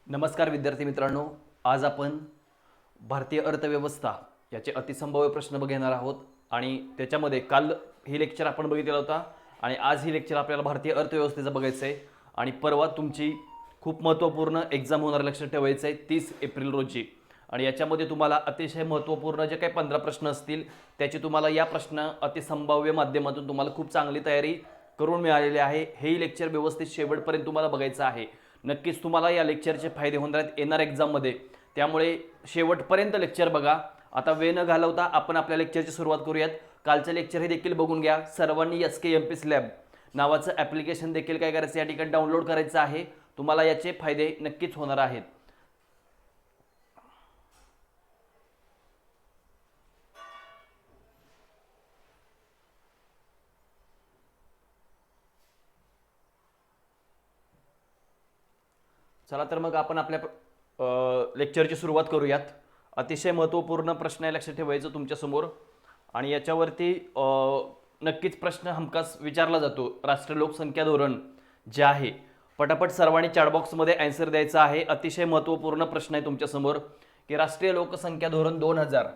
नमस्कार विद्यार्थी मित्रांनो, आज आपण भारतीय अर्थव्यवस्था याचे अतिसंभाव्य प्रश्न बघणार आहोत आणि त्याच्यामध्ये काल ही लेक्चर आपण बघितलेला होता आणि आज ही लेक्चर आपल्याला भारतीय अर्थव्यवस्थेचं बघायचं आहे आणि परवा तुमची खूप महत्त्वपूर्ण एक्झाम होणार लक्षात ठेवायचं आहे 30 एप्रिल रोजी आणि याच्यामध्ये तुम्हाला अतिशय महत्त्वपूर्ण जे काही 15 प्रश्न असतील त्याची तुम्हाला या प्रश्न अतिसंभाव्य माध्यमातून तुम्हाला खूप चांगली तयारी करून मिळालेली आहे। हे लेक्चर व्यवस्थित शेवटपर्यंत तुम्हाला बघायचं आहे। नक्कीच तुम्हाला या लेक्चरचे फायदे होणार आहेत येणार एक्झाममध्ये, त्यामुळे शेवटपर्यंत लेक्चर बघा। आता वेळ न घालवता आपण आपल्या लेक्चरची सुरुवात करूयात। कालचं लेक्चर हे देखील बघून घ्या। सर्वांनी SKMP स्लॅब नावाचं ॲप्लिकेशन देखील काय करायचं या ठिकाणी डाउनलोड करायचं आहे। तुम्हाला याचे फायदे नक्कीच होणार आहेत। चला तर मग आपण आपल्या लेक्चरची सुरुवात करूयात। अतिशय महत्त्वपूर्ण प्रश्न आहे, लक्षात ठेवायचं तुमच्यासमोर आणि याच्यावरती नक्कीच प्रश्न हमखास विचारला जातो। राष्ट्रीय लोकसंख्या धोरण जे आहे, पटापट सर्वांनी चॅट बॉक्समध्ये आन्सर द्यायचा आहे। अतिशय महत्त्वपूर्ण प्रश्न आहे तुमच्यासमोर की राष्ट्रीय लोकसंख्या धोरण 2000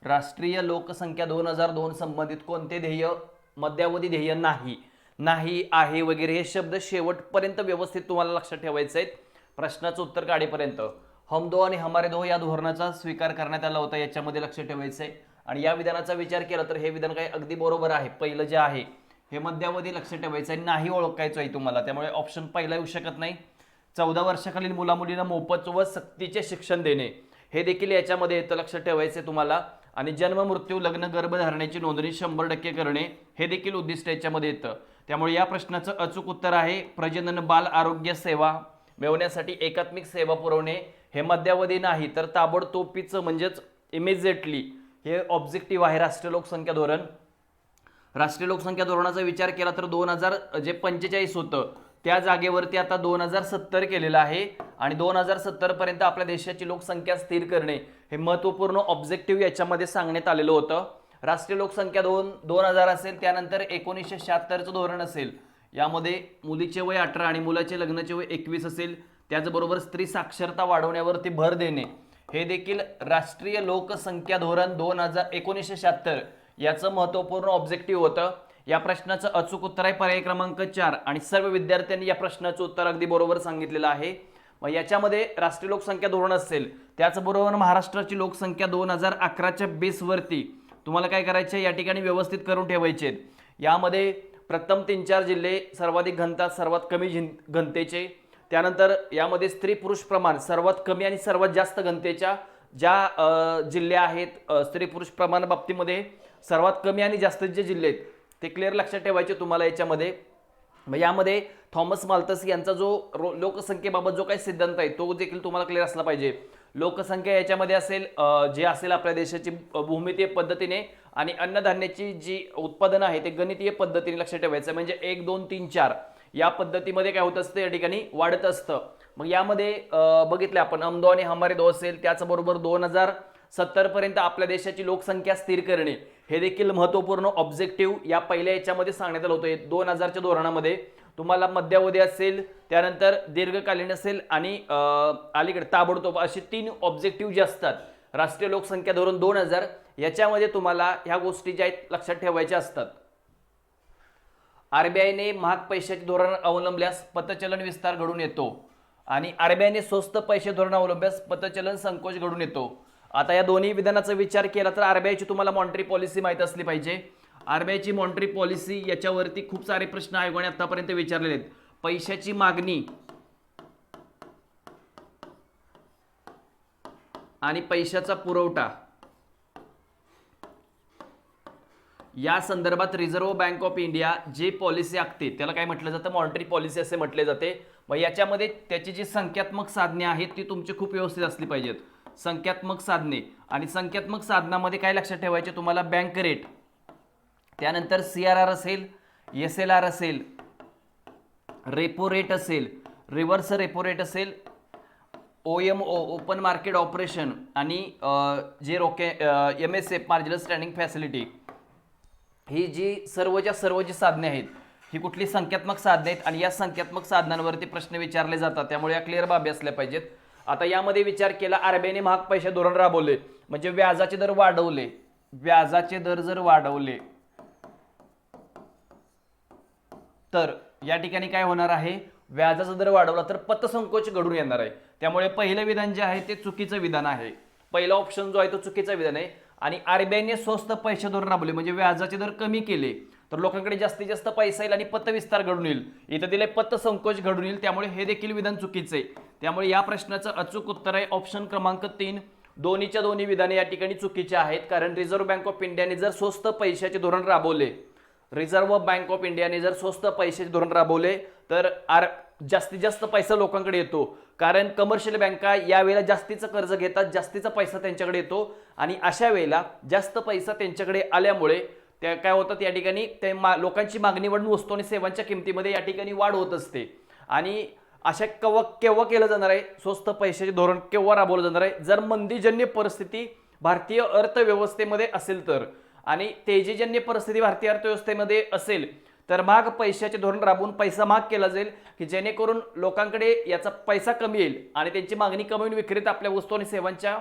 राष्ट्रीय लोकसंख्या 2002 संबंधित कोणते ध्येय मध्यावधी ध्येय नाही आहे वगैरे हे शब्द शेवटपर्यंत व्यवस्थित तुम्हाला लक्षात ठेवायचे आहेत। प्रश्नाचं उत्तर काढेपर्यंत हम दो आणि हमारे दो या धोरणाचा स्वीकार करण्यात आला होता, याच्यामध्ये लक्ष ठेवायचं आहे। आणि या विधानाचा विचार केला तर हे विधान काही अगदी बरोबर आहे। पहिलं जे आहे हे मध्यावधी लक्ष ठेवायचं आहे, नाही ओळखायचं आहे तुम्हाला, त्यामुळे ऑप्शन पहिला येऊ शकत नाही। 14 वर्षाखालील मुलामुलींना मोफत व सक्तीचे शिक्षण देणे हे देखील याच्यामध्ये येतं, लक्षात ठेवायचं तुम्हाला। आणि जन्म मृत्यू लग्न गर्भधारणेची नोंदणी 100% करणे हे देखील उद्दिष्ट याच्यामध्ये येतं। त्यामुळे या प्रश्नाचं अचूक उत्तर आहे प्रजनन बाल आरोग्य सेवा मिळवण्यासाठी एकात्मिक सेवा पुरवणे हे मध्यावधी नाही तर ताबडतोबीचं म्हणजेच इमिजिएटली हे ऑब्जेक्टिव्ह आहे राष्ट्रीय लोकसंख्या धोरण। राष्ट्रीय लोकसंख्या धोरणाचा विचार केला तर 2000 जे 45 होतं त्या जागेवरती आता 2070 केलेलं आहे आणि 2070 पर्यंत आपल्या देशाची लोकसंख्या स्थिर करणे हे महत्त्वपूर्ण ऑब्जेक्टिव्ह याच्यामध्ये सांगण्यात आलेलं होतं। राष्ट्रीय लोकसंख्या 2000 असेल, त्यानंतर 1976चं धोरण असेल, यामध्ये मुलीचे वय 18 आणि मुलाचे लग्नाचे वय 21 असेल। त्याचबरोबर स्त्री साक्षरता वाढवण्यावरती भर देणे हे देखील राष्ट्रीय लोकसंख्या धोरण 1976 याचं महत्त्वपूर्ण ऑब्जेक्टिव्ह होतं। या प्रश्नाचं अचूक उत्तर आहे पर्याय क्रमांक 4 आणि सर्व विद्यार्थ्यांनी या प्रश्नाचं उत्तर अगदी बरोबर सांगितलेलं आहे। मग याच्यामध्ये राष्ट्रीय लोकसंख्या धोरण असेल, त्याचबरोबर महाराष्ट्राची लोकसंख्या 2011च्या बेसवरती तुम्हाला काय करायचे या ठिकाणी व्यवस्थित करून ठेवायचे। यामध्ये प्रथम 3-4 जिल्हे सर्वाधिक घनता सर्वात कमी घनतेचे, त्यानंतर यामध्ये स्त्री पुरुष प्रमाण सर्वात कमी आणि सर्वात जास्त घनतेच्या ज्या जिल्हे आहेत, स्त्री पुरुष प्रमाण बाबतीमध्ये सर्वात कमी आणि जास्त जे जिल्हे आहेत ते क्लिअर लक्षात ठेवायचे तुम्हाला याच्यामध्ये। मग यामध्ये थॉमस माल्थस यांचा जो लोकसंख्येबाबत जो काही सिद्धांत आहे तो देखील तुम्हाला क्लिअर असला पाहिजे। लोकसंख्या याच्यामध्ये असेल जे असेल आपल्या देशाची भूमितीय पद्धतीने आणि अन्नधान्याची जी उत्पादन आहे ते गणितीय पद्धतीने लक्षात ठेवायचं, म्हणजे 1 2 3 4 या पद्धतीमध्ये काय होत असतं या ठिकाणी वाढत असतं। मग यामध्ये बघितलं आपण हम दो आणि हमारे दो असेल, त्याचबरोबर 2070 पर्यंत आपल्या देशाची लोकसंख्या स्थिर करणे हे देखील महत्त्वपूर्ण ऑब्जेक्टिव्ह या पहिल्या याच्यामध्ये सांगण्यात आलं होतं। 2000च्या धोरणामध्ये तुम्हाला मध्यावधी असेल, त्यानंतर दीर्घकालीन असेल आणि अलीकडे ताबडतोब असे 3 ऑब्जेक्टिव्ह जे असतात राष्ट्रीय लोकसंख्या धोरण 2000 याच्यामध्ये तुम्हाला ह्या गोष्टी ज्या आहेत लक्षात ठेवायच्या असतात। RBIने महाग पैशाचे धोरण अवलंबल्यास पतचलन विस्तार घडून येतो आणि RBIने स्वस्त पैसे धोरण अवलंबल्यास पतचलन संकोच घडून येतो। आता या दोन्ही विधानाचा विचार केला तर RBIची तुम्हाला मॉनिटरी पॉलिसी माहित असली पाहिजे। RBIची मॉनिटरी पॉलिसी याच्यावरती खूप सारे प्रश्न आयोगाने आतापर्यंत विचारलेले आहेत। पैशाची मागणी आणि पैशाचा पुरवठा या संदर्भात रिझर्व्ह बँक ऑफ इंडिया जे पॉलिसी आखते त्याला काय म्हटलं जातं, मॉनिटरी पॉलिसी असे म्हटले जाते। मग याच्यामध्ये त्याची जी संख्यात्मक साधने आहेत ती तुमची खूप व्यवस्थित असली पाहिजेत। संख्यात्मक साधने आणि संख्यात्मक साधनामध्ये काय लक्षात ठेवायचे तुम्हाला, बँक रेट, त्यानंतर CRR असेल, SLR असेल, रेपो रेट असेल, रिव्हर्स रेपो रेट असेल, OMO ओपन मार्केट ऑपरेशन आणि जे MSF मार्जिनल स्टँडिंग फॅसिलिटी, ही जी सर्वच्या सर्व जी साधने आहेत ही कुठली संख्यात्मक साधने आहेत आणि या संख्यात्मक साधनांवरती प्रश्न विचारले जातात, त्यामुळे या क्लिअर बाबी असल्या पाहिजेत. आता यामध्ये विचार केला, आरबीआयने महाग पैसे धोरण राबवले म्हणजे व्याजाचे दर वाढवले. व्याजाचे दर जर वाढवले तर या ठिकाणी काय होणार आहे, व्याजाचा दर वाढवला तर पतसंकोच घडून येणार आहे. त्यामुळे पहिलं विधान जे आहे ते चुकीचं विधान आहे. पहिला ऑप्शन जो आहे तो चुकीचा विधान आहे. आणि आरबीआयने स्वस्त पैसे धोरण राबवले म्हणजे व्याजाचे दर कमी केले तर लोकांकडे जास्तीत जास्त पैसा येईल आणि पतविस्तार घडून येईल. इथं दिले पतसंकोच घडून येईल, त्यामुळे हे देखील विधान चुकीचं आहे. त्यामुळे या प्रश्नाचं अचूक उत्तर आहे ऑप्शन क्रमांक 3. दोन्हीच्या दोन्ही विधाने या ठिकाणी चुकीचे आहेत, कारण रिझर्व्ह बँक ऑफ इंडियाने जर स्वस्त पैशाचे धोरण राबवले, रिझर्व्ह बँक ऑफ इंडियाने जर स्वस्त पैशाचे धोरण राबवले तर जास्तीत जास्त पैसा लोकांकडे येतो, कारण कमर्शियल बँका यावेळेला जास्तीचं कर्ज घेतात, जास्तीचा पैसा त्यांच्याकडे येतो आणि अशा वेळेला जास्त पैसा त्यांच्याकडे आल्यामुळे त्या काय होतात, या ठिकाणी ते लोकांची मागणी वाढून वस्तू आणि सेवांच्या किमतीमध्ये या ठिकाणी वाढ होत असते. आणि अशा केव्हा केलं जाणार आहे, स्वस्त पैशाचे धोरण केव्हा राबवलं जाणार आहे, जर मंदीजन्य परिस्थिती भारतीय अर्थव्यवस्थेमध्ये असेल तर, आणि तेजीजन्य परिस्थिती भारतीय अर्थव्यवस्थेमध्ये असेल तर महाग पैशाचे धोरण राबवून पैसा महाग केला जाईल, की जेणेकरून लोकांकडे याचा पैसा कमी येईल आणि त्यांची मागणी कमी होऊन विक्रेता आपल्या वस्तू आणि सेवांच्या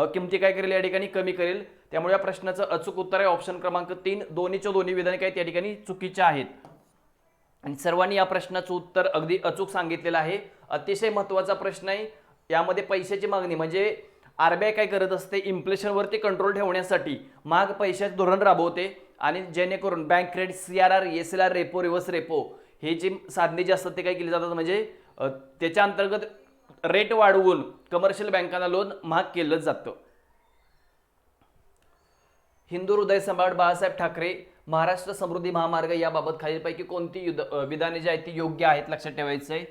किमती काय करेल, या ठिकाणी कमी करेल. त्यामुळे या प्रश्नाचं अचूक उत्तर आहे ऑप्शन क्रमांक 3. दोन्हीच्या दोन्ही विधाने काय त्या ठिकाणी चुकीच्या आहेत आणि सर्वांनी या प्रश्नाचं उत्तर अगदी अचूक सांगितलेलं आहे. अतिशय महत्त्वाचा प्रश्न आहे. यामध्ये पैशाची मागणी म्हणजे आरबीआय काय करत असते, इन्फ्लेशनवरती कंट्रोल ठेवण्यासाठी महाग पैशाचे धोरण राबवते आणि जेणेकरून bank credit, CRR, SLR, repo, reverse repo हे जी साधने जे असतात ते काय केली जातात, म्हणजे त्याच्या अंतर्गत रेट वाढवून कमर्शियल बँकांना लोन महाग केलं जातं. हिंदू हृदय सम्राट बाळासाहेब ठाकरे महाराष्ट्र समृद्धी महामार्ग याबाबत खालीलपैकी कोणती विधाने जी आहेत ती योग्य आहेत, लक्षात ठेवायचं आहे.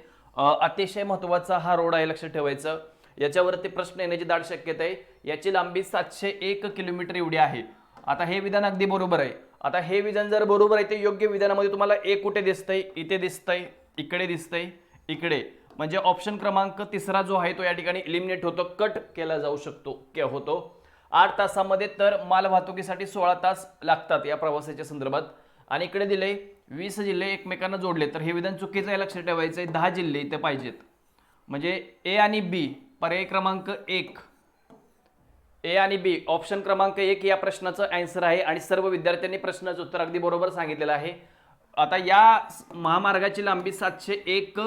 अतिशय महत्त्वाचा हा रोड आहे, लक्षात ठेवायचं. याच्यावरती प्रश्न येण्याची दाट शक्यता आहे. याची लांबी 701 किलोमीटर एवढी आहे. आता हे विधान अगदी बरोबर आहे. आता हे विधान जर बरोबर आहे ते योग्य विधानामध्ये तुम्हाला एक कुठे दिसतंय, इथे दिसतंय, इकडे दिसतंय, इकडे, म्हणजे ऑप्शन क्रमांक 3 जो आहे तो या ठिकाणी एलिमिनेट होतो, कट केला जाऊ शकतो, होतो. 8 तासामध्ये तर माल वाहतुकीसाठी 16 तास लागतात या प्रवासाच्या संदर्भात. आणि इकडे दिले 20 जिल्हे एकमेकांना जोडले, तर हे विधान चुकीचं आहे, लक्षात ठेवायचं आहे. 10 जिल्हे इथे पाहिजेत, म्हणजे ए आणि बी, पर्याय क्रमांक 1, ए आणि बी, ऑप्शन क्रमांक 1 या प्रश्नाचं आन्सर आहे. आणि सर्व विद्यार्थ्यांनी प्रश्नाचं उत्तर अगदी बरोबर सांगितलेलं आहे. आता या महामार्गाची लांबी 701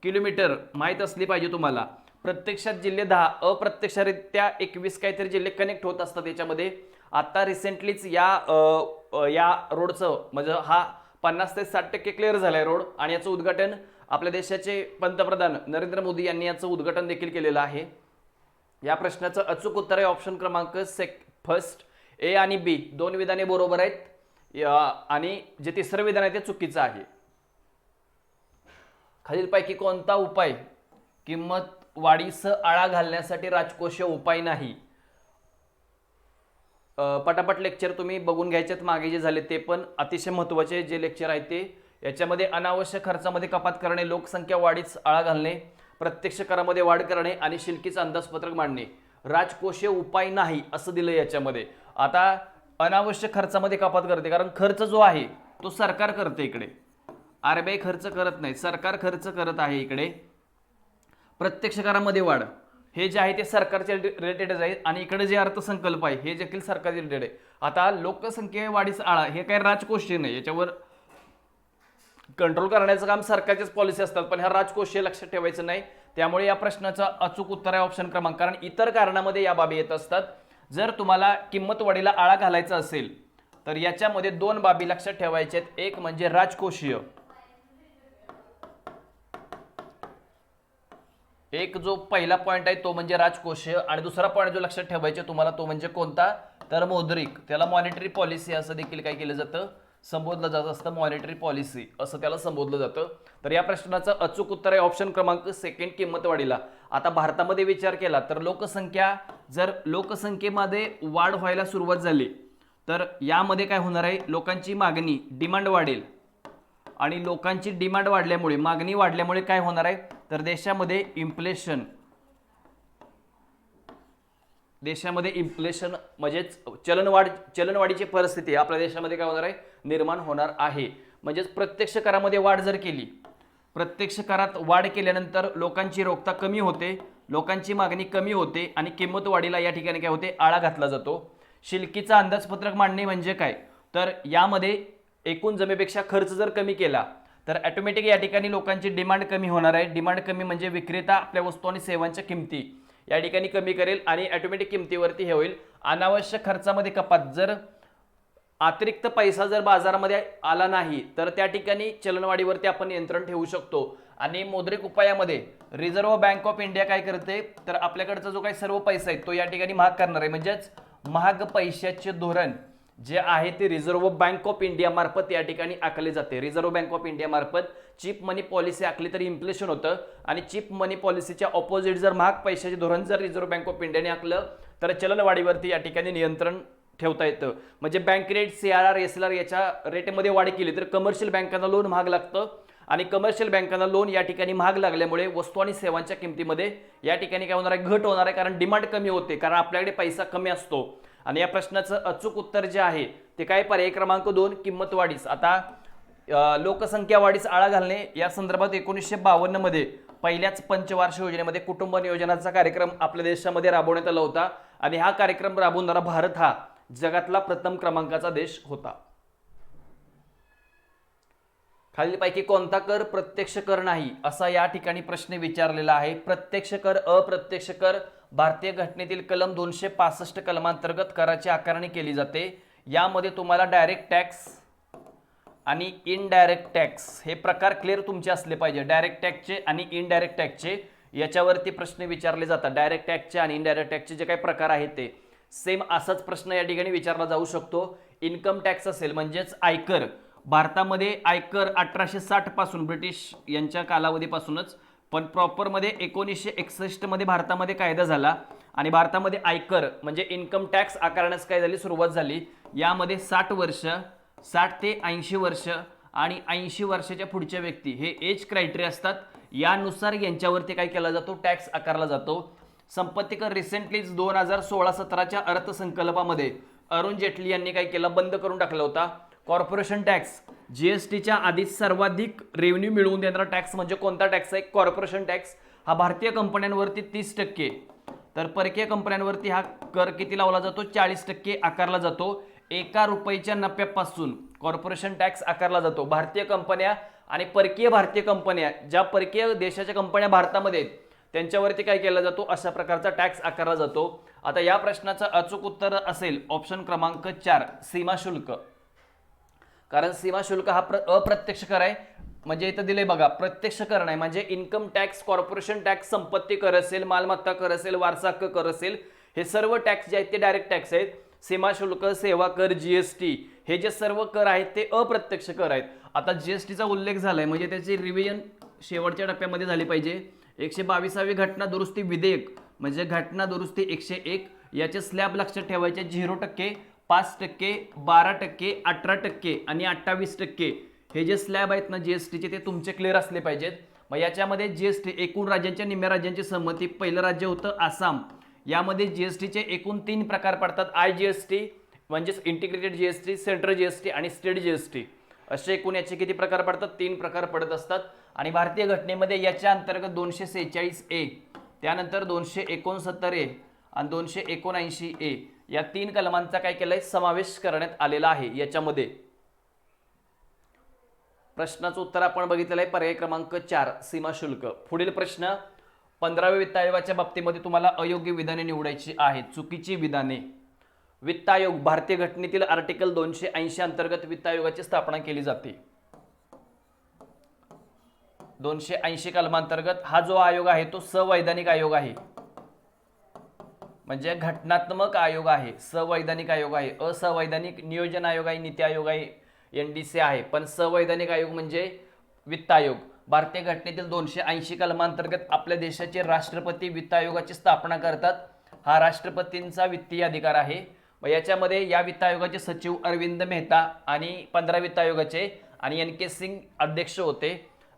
किलोमीटर माहीत असली पाहिजे तुम्हाला. प्रत्यक्षात जिल्हे 10, अप्रत्यक्षरित्या 21 काहीतरी जिल्हे कनेक्ट होत असतात याच्यामध्ये. आता रिसेंटलीच या रोडचं म्हणजे हा 50 ते 60% क्लिअर झालाय रोड, आणि याचं उद्घाटन आपल्या देशाचे पंतप्रधान नरेंद्र मोदी यांनी याचं उद्घाटन देखील केलेलं आहे. या प्रश्नाचं अचूक उत्तर आहे ऑप्शन क्रमांक 1. ए आणि बी दोन विधाने बरोबर आहेत आणि जे तिसरं विधान आहे ते चुकीचं आहे. खालीलपैकी कोणता उपाय किंमत वाढीस आळा घालण्यासाठी राजकोषीय उपाय नाही? पटापट लेक्चर तुम्ही बघून घ्यायच्यात, मागे जे झाले ते पण अतिशय महत्त्वाचे जे लेक्चर आहे ते. याच्यामध्ये अनावश्यक खर्चामध्ये कपात करणे, लोकसंख्या वाढीस आळा घालणे, प्रत्यक्ष करामध्ये वाढ करणे आणि शिल्लकीचं अंदाजपत्रक मांडणे राजकोषीय उपाय नाही असं दिलं याच्यामध्ये. आता अनावश्यक खर्चामध्ये कपात करते, कारण खर्च जो आहे तो सरकार करते, इकडे आरबीआय खर्च करत नाही, सरकार खर्च करत आहे इकडे. प्रत्यक्ष करामध्ये वाढ हे जे आहे ते सरकारचे रिलेटेडच आहे, आणि इकडे जे अर्थसंकल्प आहे हे देखील सरकारचे रिलेटेड आहे. आता लोकसंख्या वाढीस आळा हे काही राजकोषीय नाही, याच्यावर कंट्रोल करण्याचं काम सरकारचेच पॉलिसी असतात, पण ह्या राजकोषीय लक्षात ठेवायचं नाही. त्यामुळे या प्रश्नाचा अचूक उत्तर आहे ऑप्शन क्रमांक, कारण इतर कारणामध्ये या बाबी येत असतात. जर तुम्हाला किंमत वाढीला आळा घालायचा असेल तर याच्यामध्ये 2 बाबी लक्षात ठेवायच्या आहेत. एक म्हणजे राजकोषीय, एक जो पहिला पॉईंट आहे तो म्हणजे राजकोषीय, आणि दुसरा पॉईंट जो लक्षात ठेवायचा तुम्हाला तो म्हणजे कोणता, तर मौद्रिक. त्याला मॉनिटरी पॉलिसी असं देखील काय केलं जातं, संबोधलं जात असतं, मॉनिटरी पॉलिसी असं त्याला संबोधलं जातं. तर या प्रश्नाचं अचूक उत्तर आहे ऑप्शन क्रमांक 2 किंमत वाढीला. आता भारतामध्ये विचार केला तर जर लोकसंख्येमध्ये वाढ व्हायला सुरुवात झाली तर यामध्ये काय होणार आहे, लोकांची मागणी, डिमांड वाढेल, आणि लोकांची डिमांड वाढल्यामुळे, मागणी वाढल्यामुळे काय होणार आहे, तर देशामध्ये इन्फ्लेशन म्हणजेच चलनवाढीची परिस्थिती आपल्या देशामध्ये काय होणार आहे, निर्माण होणार आहे. म्हणजेच प्रत्यक्ष करामध्ये वाढ जर केली, प्रत्यक्ष करात वाढ केल्यानंतर लोकांची रोखता कमी होते, लोकांची मागणी कमी होते आणि किंमत वाढीला या ठिकाणी काय होते, आळा घातला जातो. शिल्लकीचा अंदाजपत्रक मांडणे म्हणजे काय, तर यामध्ये एकूण जमेपेक्षा खर्च जर कमी केला तर ऑटोमॅटिक या ठिकाणी लोकांची डिमांड कमी होणार आहे. डिमांड कमी म्हणजे विक्रेता आपल्या वस्तू आणि सेवांच्या किमती या ठिकाणी कमी करेल आणि ऑटोमॅटिक किमतीवरती हे होईल. अनावश्यक खर्चामध्ये कपात, जर अतिरिक्त पैसा जर बाजारामध्ये आला नाही तर त्या ठिकाणी चलनवाढीवरती आपण नियंत्रण ठेवू शकतो. आणि मौद्रिक उपायामध्ये रिझर्व्ह बँक ऑफ इंडिया काय करते, तर आपल्याकडचा जो काही सर्व पैसा आहे तो या ठिकाणी महाग करणार आहे. म्हणजेच महाग पैशाचे धोरण जे आहे ते रिझर्व्ह बँक ऑफ इंडिया मार्फत या ठिकाणी आखले जाते. रिझर्व्ह बँक ऑफ इंडिया मार्फत चीप मनी पॉलिसी आखली तर इन्फ्लेशन होतं आणि चीप मनी पॉलिसीच्या ऑपोजिट जर महाग पैशाचे धोरण जर रिझर्व्ह बँक ऑफ इंडियाने आखलं तर चलनवाढीवरती या ठिकाणी नियंत्रण ठेवता येतं. म्हणजे बँक रेट, CRR, SLR याच्या रेटमध्ये वाढ केली तर कमर्शियल बँकांना लोन महाग लागतं आणि कमर्शियल बँकांना लोन या ठिकाणी महाग लागल्यामुळे वस्तू आणि सेवांच्या किमतीमध्ये या ठिकाणी काय होणार आहे, घट होणार आहे. कारण डिमांड कमी होते, कारण आपल्याकडे पैसा कमी असतो. आणि या प्रश्नाचं अचूक उत्तर जे आहे ते काय, पर्याय क्रमांक 2 किंमत वाढीस. आता लोकसंख्या वाढीस आळा घालणे या संदर्भात 1952 मध्ये पहिल्याच पंचवार्षिक योजनेमध्ये कुटुंब नियोजनाचा कार्यक्रम आपल्या देशामध्ये राबवण्यात आला होता आणि हा कार्यक्रम राबवणारा भारत हा जगातला प्रथम क्रमांकाचा देश होता. खालीलपैकी कोणता कर प्रत्यक्ष कर नाही असा या ठिकाणी प्रश्न विचारलेला आहे. प्रत्यक्ष कर, अप्रत्यक्ष कर भारतीय घटनेतील कलम 265 कलमांतर्गत कराची आकारणी केली जाते. यामध्ये तुम्हाला डायरेक्ट टॅक्स आणि इनडायरेक्ट टॅक्स हे प्रकार क्लिअर तुमचे असले पाहिजे. डायरेक्ट टॅक्सचे आणि इनडायरेक्ट टॅक्सचे याच्यावरती प्रश्न विचारले जातात. डायरेक्ट टॅक्सचे आणि इनडायरेक्ट टॅक्सचे जे काही प्रकार आहेत ते सेम असाच प्रश्न या ठिकाणी विचारला जाऊ शकतो. इन्कम टॅक्स असेल म्हणजेच आयकर, भारतामध्ये आयकर 1860 पासून ब्रिटिश यांच्या कालावधीपासूनच, पण प्रॉपरमध्ये 1961 मध्ये भारतामध्ये कायदा झाला आणि भारतामध्ये आयकर म्हणजे इन्कम टॅक्स आकारण्यास काय झाली, सुरुवात झाली. यामध्ये 60 वर्ष, 60 ते 80 वर्ष आणि 80 वर्षाच्या पुढच्या व्यक्ती हे एज क्रायटेरिया असतात. यानुसार यांच्यावरती काय केला जातो, टॅक्स आकारला जातो. संपत्ती कर रिसेंटलीच 2016-17च्या अर्थसंकल्पामध्ये अरुण जेटली यांनी काय केलं, बंद करून टाकला होता. कॉर्पोरेशन टॅक्स, जीएसटीच्या आधीच सर्वाधिक रेव्हेन्यू मिळवून देणारा टॅक्स म्हणजे कोणता टॅक्स आहे, कॉर्पोरेशन टॅक्स. हा भारतीय कंपन्यांवरती 30%, तर परकीय कंपन्यांवरती हा कर किती लावला जातो, 40% आकारला जातो. ₹1 नफ्यापासून कॉर्पोरेशन टॅक्स आकारला जातो. भारतीय कंपन्या आणि परकीय भारतीय कंपन्या, ज्या परकीय देशाच्या कंपन्या भारतामध्ये आहेत त्यांच्यावरती काय केला जातो, अशा प्रकारचा टॅक्स आकारला जातो. आता या प्रश्नाचं अचूक उत्तर असेल ऑप्शन क्रमांक 4 सीमा शुल्क. कारण सीमा शुल्क हा अप्रत्यक्ष कर आहे. म्हणजे इथं दिले बघा, प्रत्यक्ष कर नाही म्हणजे इन्कम टॅक्स, कॉर्पोरेशन टॅक्स, संपत्ती कर असेल, मालमत्ता कर असेल, वारसा हक्क कर असेल, हे सर्व टॅक्स जे आहेत ते डायरेक्ट टॅक्स आहेत. सीमा शुल्क, सेवा कर, जीएसटी हे जे सर्व कर आहेत ते अप्रत्यक्ष कर आहेत. आता जीएसटीचा उल्लेख झालाय म्हणजे त्याची रिव्हिजन शेवटच्या टप्प्यामध्ये झाली पाहिजे. 122वी घटना दुरुस्ती विधेयक म्हणजे घटना दुरुस्ती 101 याचे स्लॅब लक्षात ठेवायचे. 0%, 5%, 12%, 18% आणि 28% हे जे स्लॅब आहेत ना जीएसटीचे ते तुमचे क्लिअर असले पाहिजेत. मग याच्यामध्ये जीएसटी एकूण राज्यांच्या निम्म्या राज्यांची संमती. पहिलं राज्य होतं आसाम. यामध्ये जीएसटीचे एकूण 3 प्रकार पडतात. IGST म्हणजेच इंटिग्रेटेड जीएसटी, सेंट्रल जीएसटी आणि स्टेट जीएसटी असे एकूण याचे किती प्रकार पडतात, 3 प्रकार पडत असतात. आणि भारतीय घटनेमध्ये याच्या अंतर्गत 246A, त्यानंतर 269A आणि 279A या 3 कलमांचा काय केलंय, समावेश करण्यात आलेला आहे याच्यामध्ये. प्रश्नाचं उत्तर आपण बघितलेलं आहे पर्याय क्रमांक 4 सीमा शुल्क. पुढील प्रश्न 15व्या वित्त आयोगाच्या बाबतीमध्ये तुम्हाला अयोग्य विधाने निवडायची आहेत, चुकीची विधाने. वित्त आयोग भारतीय घटनेतील आर्टिकल 280 अंतर्गत वित्त आयोगाची स्थापना केली जाते. 280 कलमांतर्गत हा जो आयोग आहे तो संवैधानिक आयोग आहे, म्हणजे घटनात्मक आयोग आहे, संवैधानिक आयोग आहे. असंवैधानिक नियोजन आयोग आहे, नीती आयोग आहे, NDC आहे, पण संवैधानिक आयोग म्हणजे वित्त आयोग. भारतीय घटनेतील 280 कलमांतर्गत आपल्या देशाचे राष्ट्रपती वित्त आयोगाची स्थापना करतात. हा राष्ट्रपतींचा वित्तीय अधिकार आहे. याच्यामध्ये या वित्त आयोगाचे सचिव अरविंद मेहता आणि 15 वित्त आयोगाचे आणि NK सिंग अध्यक्ष होते.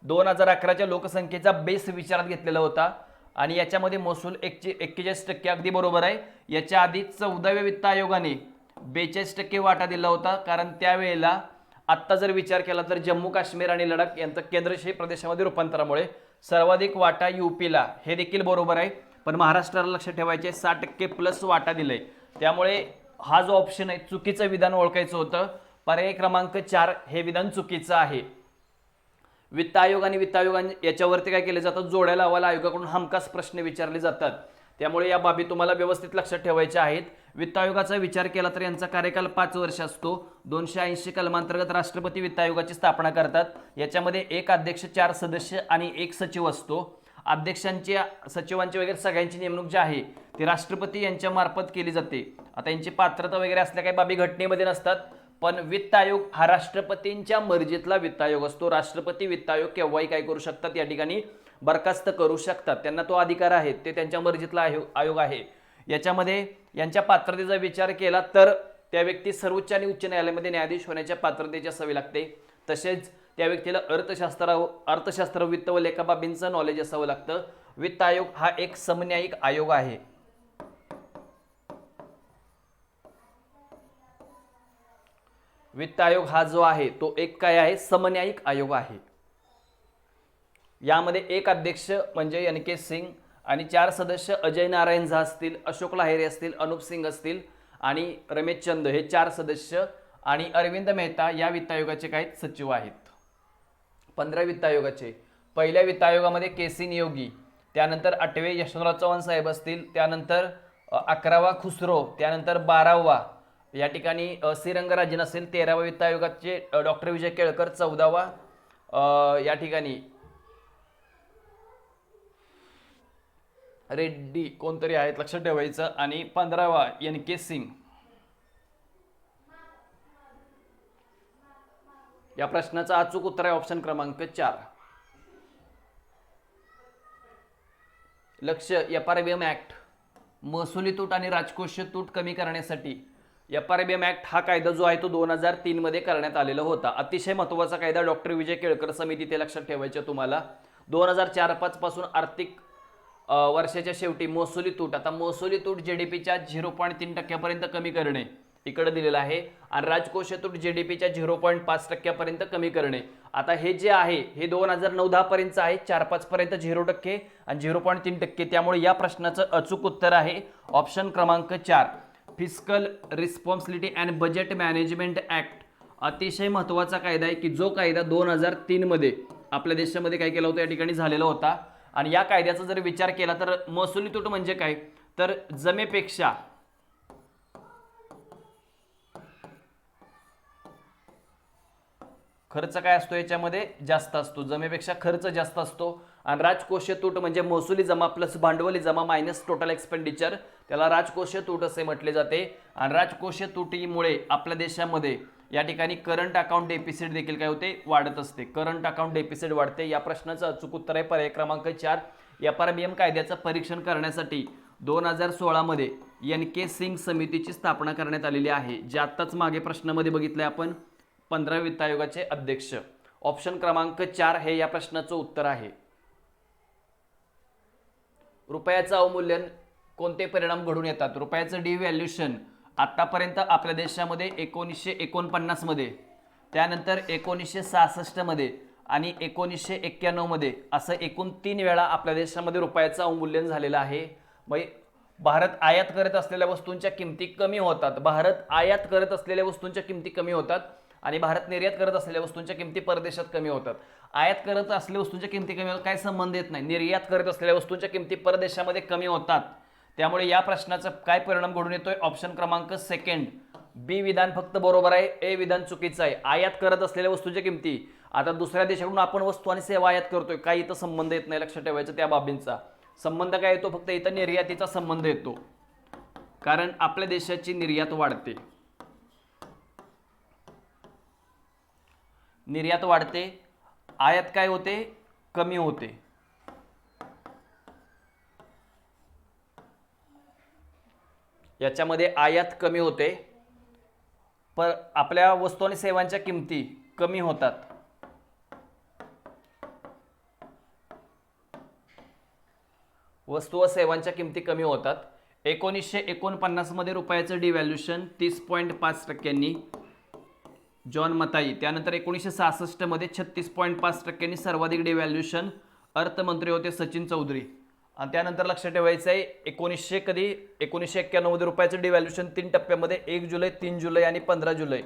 2011च्या लोकसंख्येचा बेस विचारात घेतलेला होता आणि याच्यामध्ये महसूल 41% अगदी बरोबर आहे. याच्या आधी 14व्या वित्त आयोगाने 42% वाटा दिला होता, कारण त्यावेळेला आत्ता जर विचार केला तर जम्मू काश्मीर आणि लडाख यांचं केंद्रशासित प्रदेशामध्ये रूपांतरामुळे सर्वाधिक वाटा यूपीला, हे देखील बरोबर आहे. पण महाराष्ट्राला लक्षात ठेवायचे 60% प्लस वाटा दिलाय. त्यामुळे हा जो ऑप्शन आहे चुकीचं विधान ओळखायचं होतं. पर्याय क्रमांक 4 हे विधान चुकीचं आहे. वित्त आयोग आणि वित्त आयोग याच्यावरती काय केले जातात, जोड्या लावायला आयोगाकडून हमखास प्रश्न विचारले जातात. त्यामुळे या बाबी तुम्हाला व्यवस्थित लक्षात ठेवायच्या आहेत. वित्त आयोगाचा विचार केला तर यांचा कार्यकाल 5 वर्ष असतो. 280 कलमांतर्गत राष्ट्रपती वित्त आयोगाची स्थापना करतात. याच्यामध्ये एक अध्यक्ष, 4 सदस्य आणि 1 सचिव असतो. अध्यक्षांची, सचिवांची वगैरे सगळ्यांची नेमणूक जी आहे ती राष्ट्रपती यांच्या मार्फत केली जाते. आता यांची पात्रता वगैरे असल्या काही बाबी घटनेमध्ये नसतात. पण वित्त आयोग हा राष्ट्रपतींच्या मर्जीतला वित्त आयोग असतो. राष्ट्रपती वित्त आयोग केव्हाही काय करू शकतात, या ठिकाणी बरखास्त करू शकतात. त्यांना तो अधिकार आहे, ते त्यांच्या मर्जीतला आयोग आहे. याच्यामध्ये यांच्या पात्रतेचा विचार केला तर त्या व्यक्ती सर्वोच्च आणि उच्च न्यायालयामध्ये न्यायाधीश होण्याच्या पात्रतेची असावी लागते. तसेच त्या व्यक्तीला अर्थशास्त्र, वित्त व लेखा बाबींचं नॉलेज असावं लागतं. वित्त आयोग हा एक समन्यायिक आयोग आहे. वित्त आयोग हा जो आहे तो एक काय आहे, समन्यायिक आयोग आहे. यामध्ये एक अध्यक्ष म्हणजे NK सिंग आणि 4 सदस्य अजय नारायण झा असतील, अशोक लाहिरी असतील, अनुप सिंग असतील आणि रमेश चंद हे 4 सदस्य आणि अरविंद मेहता या वित्त आयोगाचे काही सचिव आहेत. 15 वित्त आयोगाचे. पहिल्या वित्त आयोगामध्ये KC नियोगी, त्यानंतर 8वे यशवंतराव चव्हाण साहेब असतील, त्यानंतर 11वा खुसरो, त्यानंतर 12वा या ठिकाणी सी रंगराजन असेल, 13वा वित्त आयोगाचे डॉक्टर विजय केळकर, 14वा या ठिकाणी रेड्डी कोणतरी आहेत, लक्षात ठेवायचं, आणि 15वा NK सिंग. या प्रश्नाचं अचूक उत्तर आहे ऑप्शन क्रमांक 4. लक्ष, FRBM ऍक्ट, महसुली तूट आणि राजकोषीय तूट कमी करण्यासाठी FRBM ऍक्ट हा कायदा जो आहे तो 2003 मध्ये करण्यात आलेला होता. अतिशय महत्त्वाचा कायदा, डॉक्टर विजय केळकर समिती, ते लक्षात ठेवायचे तुम्हाला. 2004-05 पासून आर्थिक वर्षाच्या शेवटी महसुली तूट, आता महसुली तूट GDPच्या 0.3% कमी करणे इकडे दिलेलं आहे, आणि राजकोषीय तूट GDPच्या 0.5% कमी करणे. आता हे जे आहे हे 2009-10 पर्यंत आहे, 4-5 पर्यंत 0% आणि 0.3%. त्यामुळे या प्रश्नाचं अचूक उत्तर आहे ऑप्शन क्रमांक 4. Fiscal responsibility and budget management act अतिशय महत्त्वाचा कायदा आहे की जो कायदा 2003 मध्ये आपल्या देशामध्ये काय केला होता, या ठिकाणी झालेला होता. आणि या कायद्याचा जर विचार केला तर महसुली तूट म्हणजे काय, तर जमेपेक्षा खर्च काय असतो, याच्यामध्ये जास्त असतो, जमेपेक्षा खर्च जास्त असतो. आणि राजकोषीय तूट म्हणजे महसुली जमा प्लस भांडवली जमा मायनस टोटल एक्सपेंडिचर, त्याला राजकोषीय तूट असे म्हटले जाते. आणि राजकोषीय तुटीमुळे आपल्या देशामध्ये या ठिकाणी करंट अकाउंट डेफिसिट देखील काय होते, वाढत असते. करंट अकाउंट डेफिसिट वाढते. या प्रश्नाचं अचूक उत्तर आहे पर्याय क्रमांक 4. FRBM कायद्याचं परीक्षण करण्यासाठी 2016 मध्ये NK सिंग समितीची स्थापना करण्यात आलेली आहे, जे आत्ताच मागे प्रश्नामध्ये बघितलंय आपण. 15 वित्त आयोगाचे अध्यक्ष. ऑप्शन क्रमांक 4 हे या प्रश्नाचं उत्तर आहे. रुपयाचं अवमूल्यन कोणते परिणाम घडून येतात, रुपयाचं डिव्हॅल्युएशन आतापर्यंत आपल्या देशामध्ये 1949 मध्ये, त्यानंतर 1966 मध्ये आणि 1991 मध्ये असं एकूण 3 वेळा आपल्या देशामध्ये रुपयाचं अवमूल्यन झालेलं आहे. भारत आयात करत असलेल्या वस्तूंच्या किमती कमी होतात, भारत आयात करत असलेल्या वस्तूंच्या किमती कमी होतात आणि भारत निर्यात करत असलेल्या वस्तूंच्या किमती परदेशात कमी होतात. आयात करत असलेल्या वस्तूंच्या किमती कमी होतात, काय संबंध येत नाही. निर्यात करत असलेल्या वस्तूंच्या किमती परदेशामध्ये कमी होतात. त्यामुळे या प्रश्नाचा काय परिणाम घडून येतोय, ऑप्शन क्रमांक 2 बी विधान फक्त बरोबर आहे, ए विधान चुकीचं आहे. आयात करत असलेल्या वस्तूंच्या किमती, आता दुसऱ्या देशाकडून आपण वस्तू आणि सेवा आयात करतोय, काही इथं संबंध येत नाही, लक्षात ठेवायचं. त्या बाबींचा संबंध काय येतो, फक्त इथं निर्यातीचा संबंध येतो, कारण आपल्या देशाची निर्यात वाढते. निर्यात वाढते, आयात काय होते, कमी होते. याच्यामध्ये आयात कमी होते पण आपल्या वस्तू आणि सेवांच्या किमती कमी होतात. वस्तू व सेवांच्या किमती कमी होतात. 1949 मध्ये रुपयाचं डिव्हॅल्युएशन 30.5%, जॉन मताई. त्यानंतर 1966 मध्ये 36.5% सर्वाधिक डिव्हॅल्युएशन अर्थमंत्री होते सचिन चौधरी. आणि त्यानंतर लक्षात ठेवायचं आहे 1991 मध्ये रुपयाचं डिव्हॅल्युएशन 3 टप्प्यामध्ये 1 जुलै, 3 जुलै आणि 15 जुलै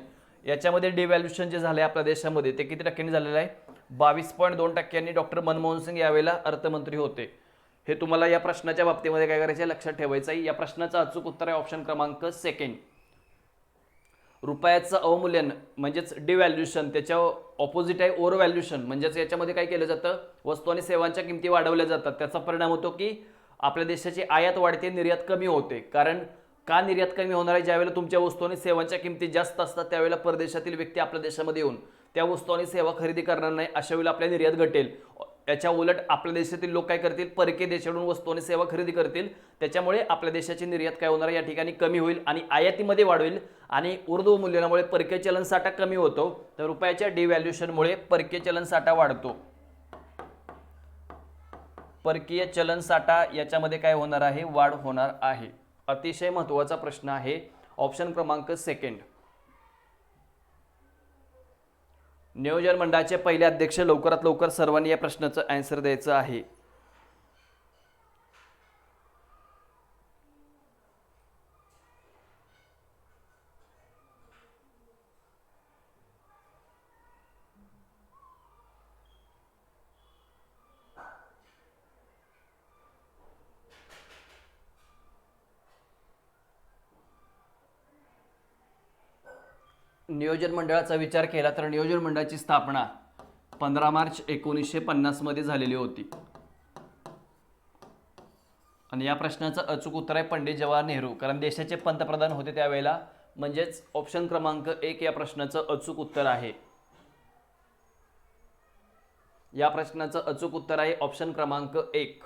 याच्यामध्ये डिव्हॅल्युएशन जे झाले आपल्या देशामध्ये ते किती टक्क्यांनी झालेलं आहे? 22.2%. डॉक्टर मनमोहन सिंग यावेळेला अर्थमंत्री होते. हे तुम्हाला या प्रश्नाच्या बाबतीमध्ये काय करायचं आहे? लक्षात ठेवायचं आहे. या प्रश्नाचं अचूक उत्तर आहे ऑप्शन क्रमांक 2. रुपयाचं अवमूल्यन म्हणजेच डिव्हॅल्युएशन, त्याच्या ऑपोजिट आहे ओव्हर व्हॅल्युएशन. म्हणजेच याच्यामध्ये काय केलं जातं? वस्तू आणि सेवांच्या किमती वाढवल्या जातात. त्याचा परिणाम होतो की आपल्या देशाची आयात वाढते, निर्यात कमी होते. कारण का निर्यात कमी होणार आहे? ज्यावेळेला तुमच्या वस्तू आणि सेवांच्या किमती जास्त असतात त्यावेळेला परदेशातील व्यक्ती आपल्या देशामध्ये येऊन त्या वस्तू आणि सेवा खरेदी करणार नाही, अशा वेळेला आपल्या निर्यात घटेल. याच्या उलट आपल्या देशातील लोक काय करतील? परकीय देशाकडून वस्तू आणि सेवा खरेदी करतील. त्याच्यामुळे आपल्या देशाची निर्यात काय होणार? या ठिकाणी कमी होईल आणि आयातीमध्ये वाढ होईल आणि ऊर्ध्व मूल्यामुळे परकीय चलन साठा कमी होतो. तर रुपयाच्या डिव्हॅल्युएशनमुळे परकीय चलन साठा वाढतो. परकीय चलन साठा याच्यामध्ये काय होणार आहे? वाढ होणार आहे. अतिशय महत्त्वाचा प्रश्न आहे ऑप्शन क्रमांक 2. नियोजन मंडळाचे पहिले अध्यक्ष. लवकरात लवकर सर्वांनी या प्रश्नाचं आन्सर द्यायचं आहे. नियोजन मंडळाचा विचार केला तर नियोजन मंडळाची स्थापना 15 मार्च 1950 मध्ये झालेली होती. आणि या प्रश्नाचं अचूक उत्तर आहे पंडित जवाहर नेहरू, कारण देशाचे पंतप्रधान होते त्यावेळेला. म्हणजेच ऑप्शन क्रमांक 1 या प्रश्नाचं अचूक उत्तर आहे. या प्रश्नाचं अचूक उत्तर आहे ऑप्शन क्रमांक 1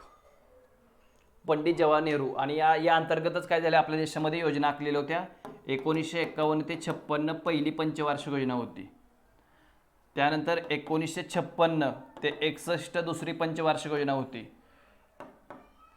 पंडित जवाहर नेहरू. आणि या अंतर्गतच काय झालं? आपल्या देशामध्ये योजना आखलेल्या होत्या. 1951 ते 56 पहिली पंचवार्षिक योजना होती. त्यानंतर 1956 ते 61 दुसरी पंचवार्षिक योजना होती.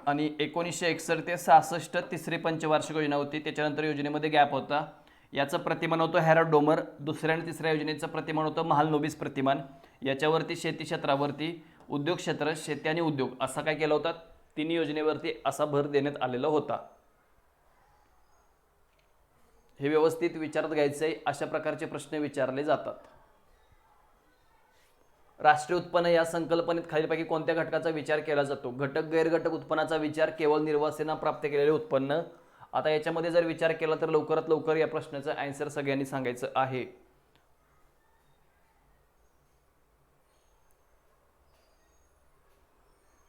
आणि 1961 ते 66 तिसरी पंचवार्षिक योजना होती. त्याच्यानंतर योजनेमध्ये गॅप होता. याचं प्रतिमान होतं हॅरॉल्ड डोमर. दुसऱ्या आणि तिसऱ्या योजनेचं प्रतिमान होतं महालनोबिस प्रतिमान. याच्यावरती शेती क्षेत्रावरती, उद्योग क्षेत्र, शेती आणि उद्योग असा काय केला होता? तिन्ही योजनेवरती असा भर देण्यात आलेला होता. हे व्यवस्थित विचारात घ्यायचं आहे. अशा प्रकारचे प्रश्न विचारले जातात. राष्ट्रीय उत्पन्न या संकल्पनेत खालीलपैकी कोणत्या घटकाचा विचार केला जातो? घटक, गैरघटक उत्पन्नाचा विचार, केवळ निर्वासितांना प्राप्त केलेले उत्पन्न. आता याच्यामध्ये जर विचार केला तर लवकरात लवकर या प्रश्नाचं आन्सर सगळ्यांनी सांगायचं आहे.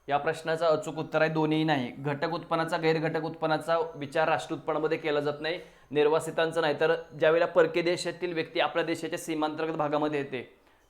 या प्रश्नाचा अचूक उत्तर आहे दोन्ही नाही. घटक उत्पन्नाचा, गैरघटक उत्पन्नाचा विचार राष्ट्रीय उत्पन्नामध्ये केला जात नाही, निर्वासितांचं नाही. तर ज्यावेळेला परकीय देशातील व्यक्ती आपल्या देशाच्या सीमांतर्गत भागामध्ये येते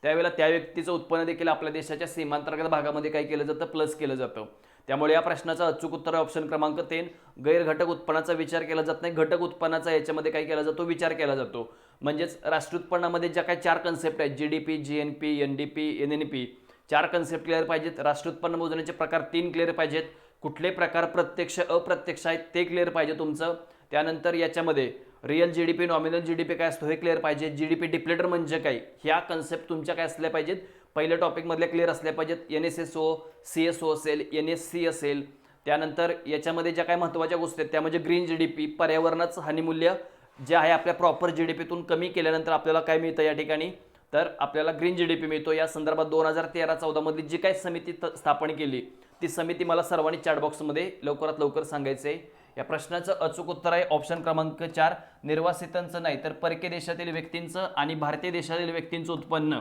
त्यावेळेला त्या व्यक्तीचं उत्पन्न देखील आपल्या देशाच्या सीमांतर्गत भागामध्ये काय केलं जातं? प्लस केलं जातं. त्यामुळे या प्रश्नाचा अचूक उत्तर आहे ऑप्शन क्रमांक 3 गैरघटक उत्पन्नाचा विचार केला जात नाही, घटक उत्पन्नाचा याच्यामध्ये काय केला जातो? विचार केला जातो. म्हणजेच राष्ट्रीय उत्पन्नामध्ये ज्या काही 4 कन्सेप्ट आहेत, GDP, GNP, NDP, NNP, 4 concept clear पाहिजेत. राष्ट्रीय उत्पन्न मोजण्याचे प्रकार 3 क्लिअर पाहिजेत. कुठले प्रकार प्रत्यक्ष, अप्रत्यक्ष आहेत ते क्लिअर पाहिजे तुमचं. त्यानंतर याच्यामध्ये रिअल जीडीपी, नॉमिनल जीडीपी काय असतो हे क्लिअर पाहिजे. जीडीपी डिप्लेटर म्हणजे काय, ह्या कन्सेप्ट तुमच्या काय असल्या पाहिजेत? पहिल्या टॉपिकमधल्या क्लिअर असल्या पाहिजेत. एनएसएसओ, सीएसओ असेल, एनएससी असेल. त्यानंतर याच्यामध्ये ज्या काही महत्त्वाच्या गोष्टी आहेत त्या म्हणजे ग्रीन जीडीपी, पर्यावरणाचं हानीमूल्य जे आहे आपल्या प्रॉपर जीडीपीतून कमी केल्यानंतर आपल्याला काय मिळतं या ठिकाणी? तर आपल्याला ग्रीन जीडीपी मिळतो. या संदर्भात 2013-14 मधली जी काही समिती स्थापन केली ती समिती मला सर्वांनी चॅट बॉक्समध्ये लवकरात लवकर सांगायचं आहे. या प्रश्नाचं अचूक उत्तर आहे ऑप्शन क्रमांक 4 निर्वासितांचं नाही तर परकीय देशातील व्यक्तींचं आणि भारतीय देशातील व्यक्तींचं उत्पन्न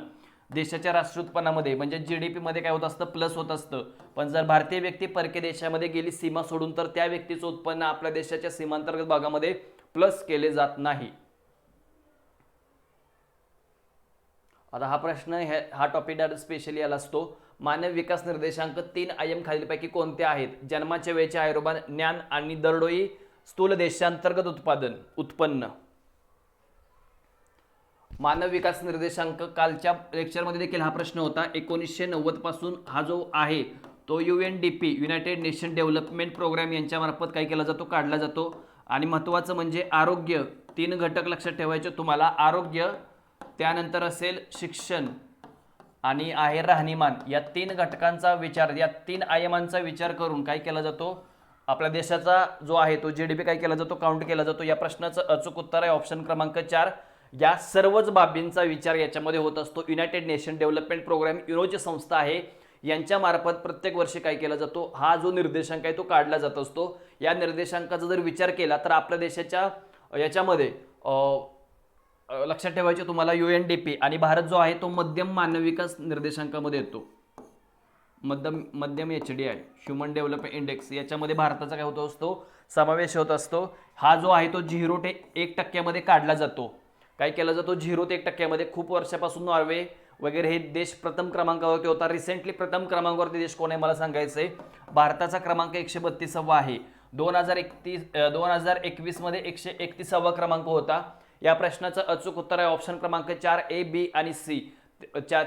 देशाच्या राष्ट्रीय उत्पन्नामध्ये म्हणजे जीडीपी मध्ये काय होत असतं? प्लस होत असतं. पण जर भारतीय व्यक्ती परकीय देशामध्ये गेली सीमा सोडून तर त्या व्यक्तीचं उत्पन्न आपल्या देशाच्या सीमांतर्गत भागामध्ये प्लस केले जात नाही. आता हा प्रश्न हा टॉपिक स्पेशली आला असतो. मानव विकास निर्देशांक 3 आयाम खालीलपैकी कोणते आहेत? जन्माच्या वेळेचे आयुर्मान, ज्ञान आणि दरडोई स्थूल देशांतर्गत उत्पन्न. मानव विकास निर्देशांक कालच्या लेक्चरमध्ये देखील हा प्रश्न होता. 1990 पासून हा जो आहे तो UNDP united nation development programme यांच्यामार्फत काय केला जातो? काढला जातो. आणि महत्त्वाचं म्हणजे आरोग्य, 3 घटक लक्षात ठेवायचे तुम्हाला. आरोग्य, त्यानंतर असेल शिक्षण आणि आहे राहणीमान. या 3 घटकांचा विचार, या 3 आयामांचा विचार करून काय केला जातो, आपल्या देशाचा जो आहे तो GDP काय केला जातो, काउंट केला जातो. या प्रश्नाचं अचूक उत्तर आहे ऑप्शन क्रमांक 4. या सर्वच बाबींचा विचार याच्यामध्ये होत असतो. युनायटेड नेशन डेव्हलपमेंट प्रोग्राम, युनोची संस्था आहे, यांच्या मार्फत प्रत्येक वर्षी काय केला जातो, हा जो निर्देशांक आहे तो काढला जात असतो. या निर्देशांकाचा जर विचार केला तर आपल्या देशाच्या याच्यामध्ये लक्षात ठेवायचे तुम्हाला UNDP, आणि भारत जो आहे तो मध्यम मानवी विकास निर्देशांकामध्ये येतो. मध्यम HDI, ह्युमन डेव्हलपमेंट इंडेक्स, याच्यामध्ये भारताचा काय होत असतो, समावेश होत असतो. हा जो आहे तो 0 ते 1% काढला जातो. काय केला जातो, 0 ते 1%. खूप वर्षापासून नॉर्वे वगैरे हे देश प्रथम क्रमांकावरती होता. रिसेंटली प्रथम क्रमांकावरती देश कोण आहे मला सांगायचंय. भारताचा क्रमांक 132 आहे. 2021 मध्ये 131 क्रमांक होता. या प्रश्नाचं अचूक उत्तर आहे ऑप्शन क्रमांक 4, A, B आणि C.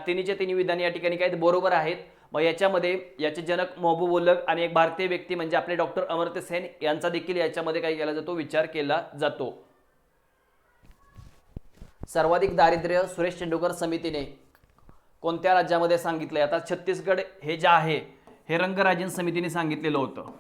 तिन्हीचे तिन्ही विधान या ठिकाणी काय बरोबर आहेत. मग याच्यामध्ये याचे जनक महबूब उल्लग आणि एक भारतीय व्यक्ती म्हणजे आपले डॉक्टर अमर्त्य सेन यांचा देखील याच्यामध्ये काय केला जातो, विचार केला जातो. सर्वाधिक दारिद्र्य सुरेश तेंडुलकर समितीने कोणत्या राज्यामध्ये सांगितलंय. आता छत्तीसगड हे जे आहे हे रंगराजन समितीने सांगितलेलं होतं.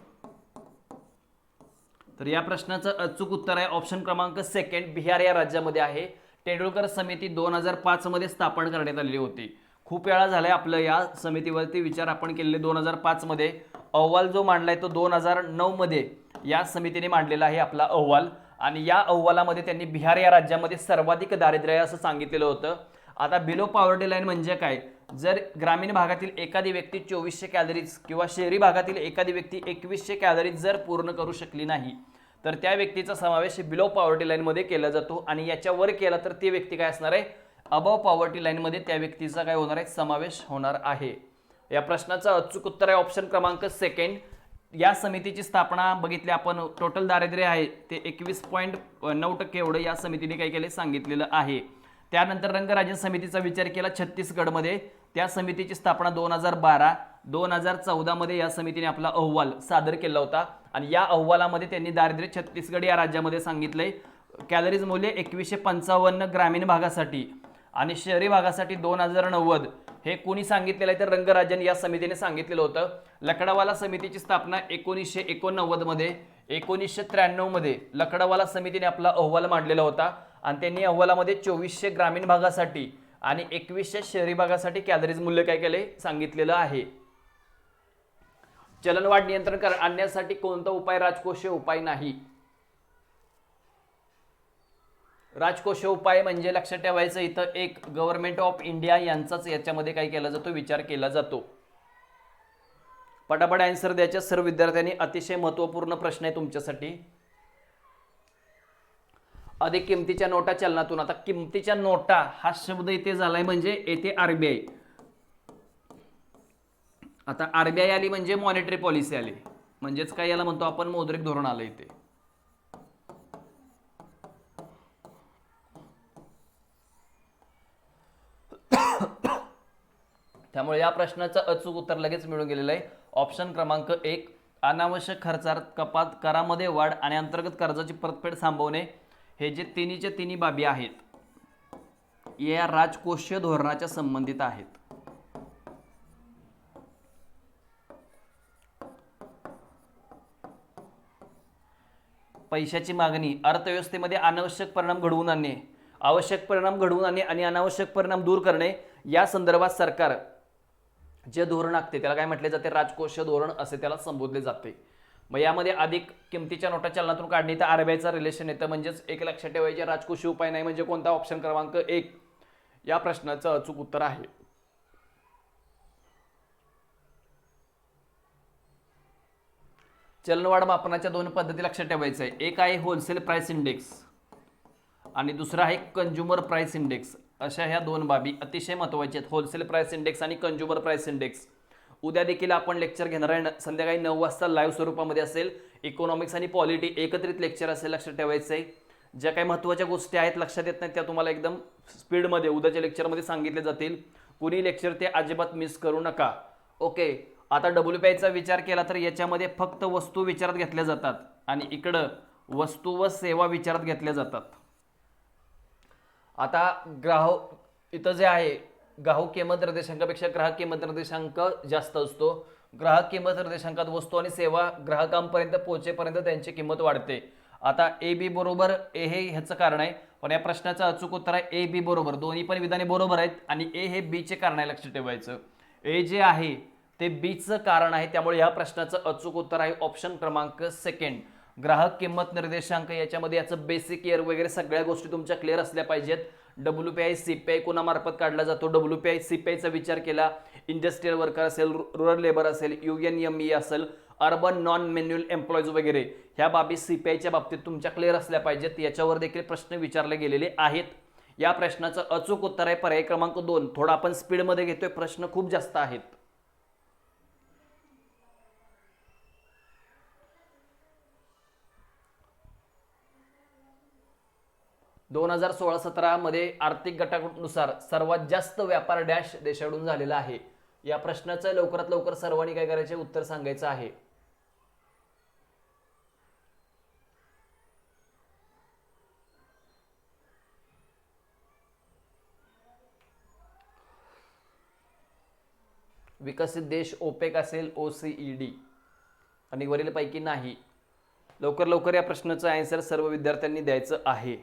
तर या प्रश्नाचं अचूक उत्तर आहे ऑप्शन क्रमांक 2, बिहार या राज्यामध्ये आहे. तेंडुलकर समिती 2005 मध्ये स्थापन करण्यात आलेली होती. खूप वेळा झालाय आपलं या समितीवरती विचार आपण केलेले. 2005 मध्ये अहवाल जो मांडलाय तो 2009 मध्ये या समितीने मांडलेला आहे आपला अहवाल. आणि या अहवालामध्ये त्यांनी बिहार या राज्यामध्ये सर्वाधिक दारिद्र्य असं सांगितलेलं होतं. आता बिलो पॉवर्टी लाईन म्हणजे काय, जर ग्रामीण भागातील एखादी व्यक्ती 2400 कॅलरीज किंवा शहरी भागातील एखादी व्यक्ती 2100 कॅलरीज जर पूर्ण करू शकली नाही तर त्या व्यक्तीचा समावेश बिलो पॉवर्टी लाईन मध्ये केला जातो. आणि याच्यावर केला तर ती व्यक्ती काय असणार आहे, अबव पॉवर्टी लाईन मध्ये त्या व्यक्तीचा काय होणार आहे, समावेश होणार आहे. या प्रश्नाचं अचूक उत्तर आहे ऑप्शन क्रमांक 2. या समितीची स्थापना बघितली आपण, टोटल दारिद्र्य आहे ते 21.9% एवढं या समितीने काय केले सांगितलेलं आहे. त्यानंतर रंगराजन समितीचा विचार केला छत्तीसगडमध्ये. त्या समितीची स्थापना 2014 मध्ये या समितीने आपला अहवाल सादर केला होता. आणि या अहवालामध्ये त्यांनी दारिद्र्य छत्तीसगड या राज्यामध्ये सांगितलंय. कॅलरीज मूल्य 2155 ग्रामीण भागासाठी आणि शहरी भागासाठी 2090 हे कोणी सांगितलेलं आहे तर रंगराजन या समितीने सांगितलेलं होतं. लकडावाला समितीची स्थापना 1989 मध्ये, 1993 मध्ये लकडावाला समितीने आपला अहवाल मांडलेला होता. आणि त्यांनी अहवालामध्ये 2400 ग्रामीण भागासाठी आणि 2100 शहरी भागासाठी कॅलरीज मूल्य काय केले सांगितलेलं आहे. चलनवाढ नियंत्रण आणण्यासाठी कोणता उपाय राजकोषीय उपाय नाही. राजकोषीय उपाय म्हणजे लक्षात ठेवायचं इथं एक गव्हर्नमेंट ऑफ इंडिया यांचाच याच्यामध्ये काय केला जातो, विचार केला जातो. पटापट आन्सर द्यायच्या सर्व विद्यार्थ्यांनी. अतिशय महत्त्वपूर्ण प्रश्न आहे तुमच्यासाठी. अधिक किमतीच्या नोटा चलनातून. आता किमतीच्या नोटा हा शब्द इथे झालाय म्हणजे येथे RBI. आता RBI आली म्हणजे मॉनिटरी पॉलिसी आली, म्हणजेच काय याला म्हणतो आपण मौद्रिक धोरण आलं इथे. त्यामुळे या प्रश्नाचं अचूक उत्तर लगेच मिळून गेलेलं आहे ऑप्शन क्रमांक 1. अनावश्यक खर्चात कपात, करामध्ये वाढ आणि अंतर्गत कर्जाची परतफेड थांबवणे हे जे तिन्हीचे तिन्ही बाबी आहेत या राजकोषीय धोरणाच्या संबंधित आहेत. पैशाची मागणी, अर्थव्यवस्थेमध्ये अनावश्यक परिणाम घडवून आणणे, आवश्यक परिणाम घडवून आणणे आणि अनावश्यक परिणाम दूर करणे या संदर्भात सरकार जे धोरण आखते त्याला काय म्हटले जाते, राजकोषीय धोरण असे त्याला संबोधले जाते. मग यामध्ये अधिक किमतीच्या नोटा चलनातून काढणे तर RBIचा रिलेशन येतं. म्हणजेच एक लक्षात ठेवायचे राजकोषीय उपाय नाही म्हणजे कोणता, ऑप्शन क्रमांक 1 या प्रश्नाचं अचूक उत्तर आहे. चलनवाढ मापनाच्या 2 पद्धती लक्षात ठेवायचं आहे. एक आहे होलसेल प्राइस इंडेक्स आणि दुसरा आहे कंझ्युमर प्राइस इंडेक्स. अशा ह्या 2 बाबी अतिशय महत्त्वाच्या आहेत, होलसेल प्राइस इंडेक्स आणि कंझ्युमर प्राइस इंडेक्स. उद्या देखील आपण लेक्चर घेणार आहे, संध्याकाळी 9 वाजता लाईव्ह स्वरूपामध्ये असेल. इकॉनॉमिक्स आणि पॉलिटी एकत्रित लेक्चर असेल, लक्षात ठेवायचं आहे. ज्या काही महत्त्वाच्या गोष्टी आहेत लक्षात येत नाहीत त्या तुम्हाला एकदम स्पीडमध्ये उद्याच्या लेक्चरमध्ये सांगितले जातील. कुणी लेक्चर ते अजिबात मिस करू नका. ओके. आता WPIचा विचार केला तर याच्यामध्ये फक्त वस्तू विचारात घेतल्या जातात आणि इकडं वस्तू व सेवा विचारात घेतल्या जातात. आता इथं जे आहे घाऊक किंमत निर्देशांकापेक्षा ग्राहक किंमत निर्देशांक जास्त असतो. ग्राहक किंमत निर्देशांकात वस्तू आणि सेवा ग्राहकांपर्यंत पोहोचेपर्यंत त्यांची किंमत वाढते. आता ए बी बरोबर ए हे ह्याचं कारण आहे, पण या प्रश्नाचं अचूक उत्तर आहे ए बी बरोबर. दोन्ही पण विधाने बरोबर आहेत आणि ए हे बीचे कारण आहे, लक्षात ठेवायचं. ए जे आहे ते बीचं कारण आहे, त्यामुळे या प्रश्नाचं अचूक उत्तर आहे ऑप्शन क्रमांक सेकंड. ग्राहक किंमत निर्देशांक याच्यामध्ये याचं बेसिक इयर वगैरे सगळ्या गोष्टी तुमच्या क्लिअर असल्या पाहिजेत. WPI CPI कोणामार्फत काढला जातो, WPI CPIचा विचार केला, इंडस्ट्रियल वर्कर असेल, रुरल लेबर असेल, UNME असेल, अर्बन नॉन मॅन्युअल एम्प्लॉईज वगैरे ह्या बाबी CPIच्या बाबतीत तुमच्या क्लिअर असल्या पाहिजेत. याच्यावर देखील प्रश्न विचारले गेलेले आहेत. या प्रश्नाचं अचूक उत्तर आहे पर्याय क्रमांक 2. थोडा आपण स्पीडमध्ये घेतोय, प्रश्न खूप जास्त आहेत. 2016-17 मध्ये आर्थिक गटानुसार सर्वात जास्त व्यापार डॅश देशाकडून झालेला आहे. या प्रश्नाचं लवकरात लवकर सर्वांनी काय करायचे, उत्तर सांगायचं आहे. विकसित देश ओपेक असेल, OECD आणि वरीलपैकी नाही. लवकर लवकर या प्रश्नाचं आन्सर सर्व विद्यार्थ्यांनी द्यायचं आहे.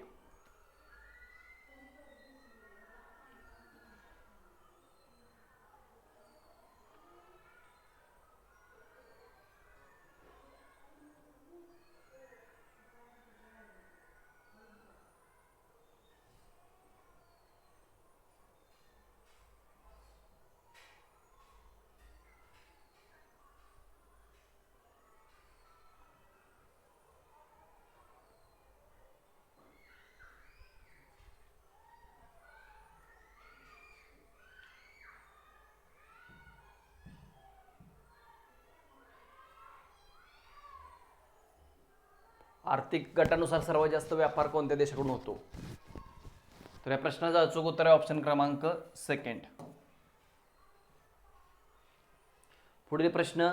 आर्थिक गटानुसार सर्वात जास्त व्यापार कोणत्या देशाकडून होतो? तर या प्रश्नाचं अचूक उत्तर आहे ऑप्शन क्रमांक सेकंड. पुढील प्रश्न,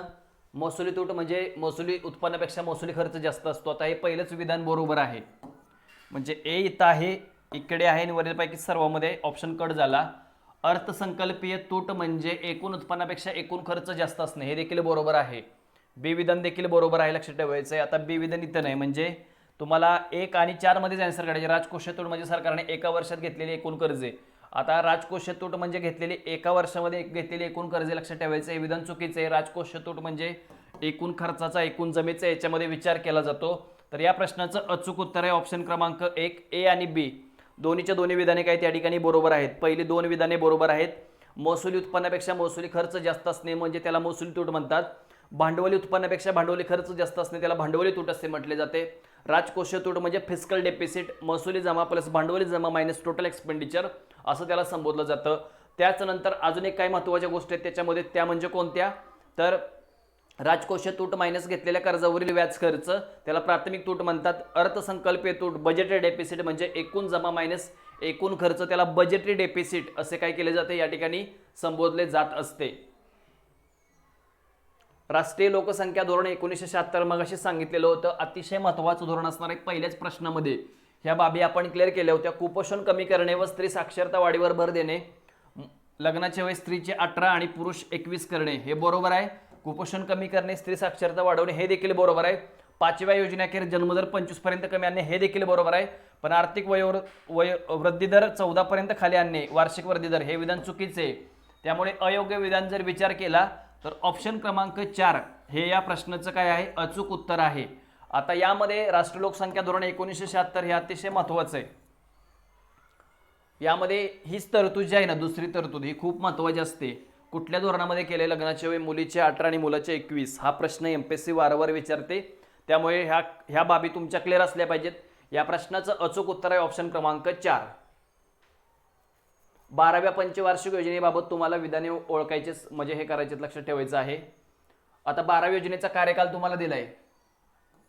महसुली तूट म्हणजे महसुली उत्पन्नापेक्षा महसुली खर्च जास्त असतो. आता हे पहिलंच विधान बरोबर आहे, म्हणजे ए इथं आहे, इकडे आहे आणि वरीलपैकी सर्वांमध्ये ऑप्शन कट झाला. अर्थसंकल्पीय तूट म्हणजे एकूण उत्पन्नापेक्षा एकूण खर्च जास्त असणे, हे देखील बरोबर आहे. बी विधान देखील बरोबर आहे, लक्षात ठेवायचं आहे. आता बी विधान इथं नाही, म्हणजे तुम्हाला 1 आणि 4 मध्येच आन्सर काढायचे. राजकोषीय तूट म्हणजे सरकारने एका वर्षात घेतलेली एकूण कर्जे. आता राजकोषीय तूट म्हणजे घेतलेली एका वर्षामध्ये घेतलेली एकूण कर्जे, लक्षात ठेवायचं. हे विधान चुकीचं आहे. राजकोषीय तूट म्हणजे एकूण खर्चाचा, एकूण जमेचा याच्यामध्ये विचार केला जातो. तर या प्रश्नाचं अचूक उत्तर आहे ऑप्शन क्रमांक 1. ए आणि बी दोन्हीच्या दोन्ही विधाने काय त्या ठिकाणी बरोबर आहेत. पहिली 2 विधाने बरोबर आहेत. महसुली उत्पन्नापेक्षा महसुली खर्च जास्त असणे म्हणजे त्याला महसुली तूट म्हणतात. भांडवली उत्पन्नापेक्षा भांडवली खर्च जास्त असणे त्याला भांडवली तूट असे म्हटले जाते. राजकोषीय तूट म्हणजे फिस्कल डेफिसिट, महसुली जमा प्लस भांडवली जमा मायनस टोटल एक्सपेंडिचर असं त्याला संबोधलं जातं. त्याच नंतर अजून एक काही महत्त्वाच्या गोष्टी आहेत त्याच्यामध्ये, त्या म्हणजे कोणत्या, तर राजकोषीय तूट मायनस घेतलेल्या कर्जावरील व्याज खर्च त्याला प्राथमिक तूट म्हणतात. अर्थसंकल्पीय तूट बजेटरी डेफिसिट म्हणजे एकूण जमा मायनस एकूण खर्च त्याला बजेटरी डेफिसिट असे काय केले जाते, या ठिकाणी संबोधले जात असते. राष्ट्रीय लोकसंख्या धोरण 1976 मगाशी सांगितलेलं होतं, अतिशय महत्त्वाचं धोरण असणार आहे. पहिल्याच प्रश्नामध्ये ह्या बाबी आपण क्लिअर केल्या होत्या. कुपोषण कमी करणे व स्त्री साक्षरता वाढीवर भर देणे, लग्नाचे वय स्त्रीचे 18 आणि पुरुष 21 करणे, हे बरोबर आहे. कुपोषण कमी करणे, स्त्री साक्षरता वाढवणे, हे देखील बरोबर आहे. 5व्या योजनेअखेर जन्मदर 25 पर्यंत कमी आणणे, हे देखील बरोबर आहे. पण आर्थिक वृद्धी दर 14 पर्यंत खाली आणणे, वार्षिक वृद्धी दर, हे विधान चुकीचे आहे. त्यामुळे अयोग्य विधान जर विचार केला तर ऑप्शन क्रमांक 4 हे या प्रश्नाचं काय आहे, अचूक उत्तर आहे. आता यामध्ये राष्ट्रीय लोकसंख्या धोरण 1976 हे अतिशय महत्त्वाचं आहे. यामध्ये हीच तरतूद जी आहे ना, दुसरी तरतूद, ही खूप महत्त्वाची असते. कुठल्या धोरणामध्ये केले, लग्नाचे वय मुलीचे 18 आणि मुलाचे 21, हा प्रश्न MPSC वारंवार विचारते. त्यामुळे ह्या बाबी तुमच्या क्लिअर असल्या पाहिजेत. या प्रश्नाचं अचूक उत्तर आहे ऑप्शन क्रमांक 4. 12व्या पंचवार्षिक योजनेबाबत तुम्हाला विधाने ओळखायचे, म्हणजे हे करायचे, लक्षात ठेवायचं आहे. आता 12व्या योजनेचा कार्यकाल तुम्हाला दिलाय